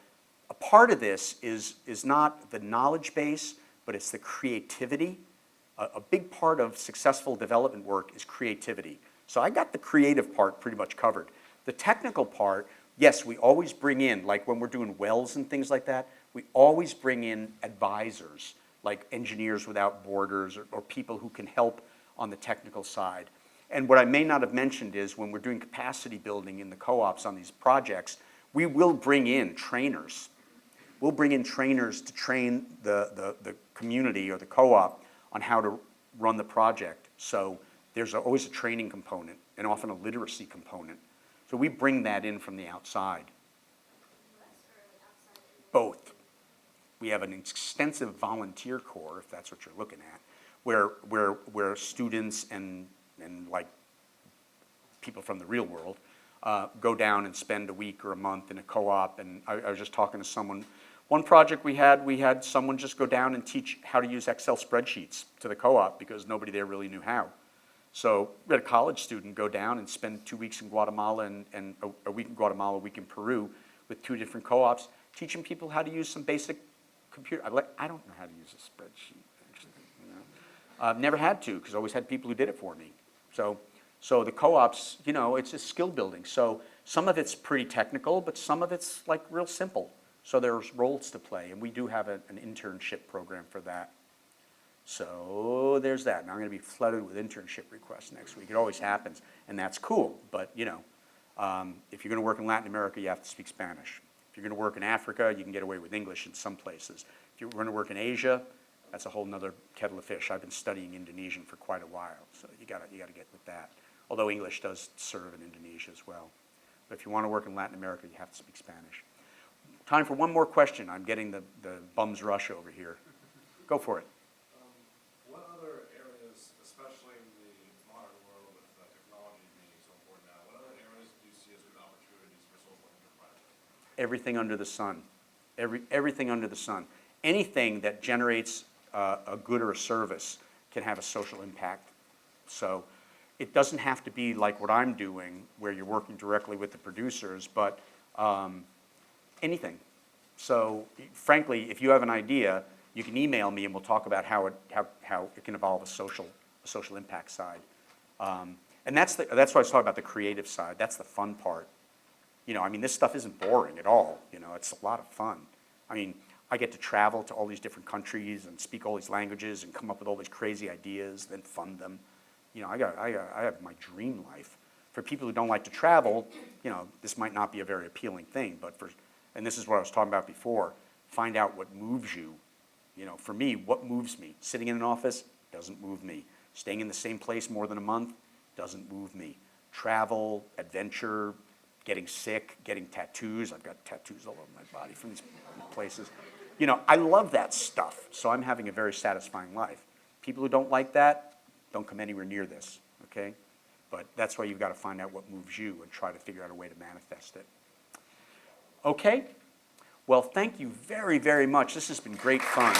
a part of this is not the knowledge base, but it's the creativity. A big part of successful development work is creativity. So I got the creative part pretty much covered. The technical part, yes, we always bring in, like when we're doing wells and things like that, we always bring in advisors, like Engineers Without Borders, or people who can help on the technical side. And what I may not have mentioned is when we're doing capacity building in the co-ops on these projects, we will bring in trainers. We'll bring in trainers to train the community or the co-op on how to run the project. So there's always a training component and often a literacy component. So we bring that in from the outside. Both. We have an extensive volunteer corps, if that's what you're looking at, where students and like people from the real world go down and spend a week or a month in a co-op. And I was just talking to someone. One project we had someone just go down and teach how to use Excel spreadsheets to the co-op because nobody there really knew how. So we had a college student go down and spend 2 weeks in Guatemala and a week in Guatemala, a week in Peru with 2 different co-ops, teaching people how to use some basic computer. I don't know how to use a spreadsheet, actually. You know? I've never had to because I always had people who did it for me. So the co-ops, you know, it's a skill building. So some of it's pretty technical, but some of it's like real simple. So there's roles to play, and we do have an internship program for that. So there's that. Now I'm going to be flooded with internship requests next week. It always happens, and that's cool. But, you know, if you're going to work in Latin America, you have to speak Spanish. If you're going to work in Africa, you can get away with English in some places. If you're going to work in Asia, that's a whole nother kettle of fish. I've been studying Indonesian for quite a while, so you got to get with that. Although English does serve in Indonesia as well. But if you want to work in Latin America, you have to speak Spanish. Time for one more question. I'm getting the bum's rush over here. Go for it. What other areas, especially in the modern world with technology being so important now, what other areas do you see as good opportunities for social enterprise? Everything under the sun. Everything under the sun. Anything that generates a good or a service can have a social impact. So it doesn't have to be like what I'm doing, where you're working directly with the producers, but anything. So frankly, if you have an idea, you can email me and we'll talk about how it can evolve a social impact side. And that's why I was talking about the creative side. That's the fun part. You know, I mean, this stuff isn't boring at all. You know, it's a lot of fun. I mean, I get to travel to all these different countries and speak all these languages and come up with all these crazy ideas, then fund them. You know, I have my dream life. For people who don't like to travel, you know, this might not be a very appealing thing, but and this is what I was talking about before, find out what moves you. You know, for me, what moves me? Sitting in an office doesn't move me. Staying in the same place more than a month doesn't move me. Travel, adventure, getting sick, getting tattoos. I've got tattoos all over my body from these places. You know, I love that stuff, so I'm having a very satisfying life. People who don't like that, don't come anywhere near this, okay? But that's why you've got to find out what moves you and try to figure out a way to manifest it. Okay? Well, thank you very, very much. This has been great fun.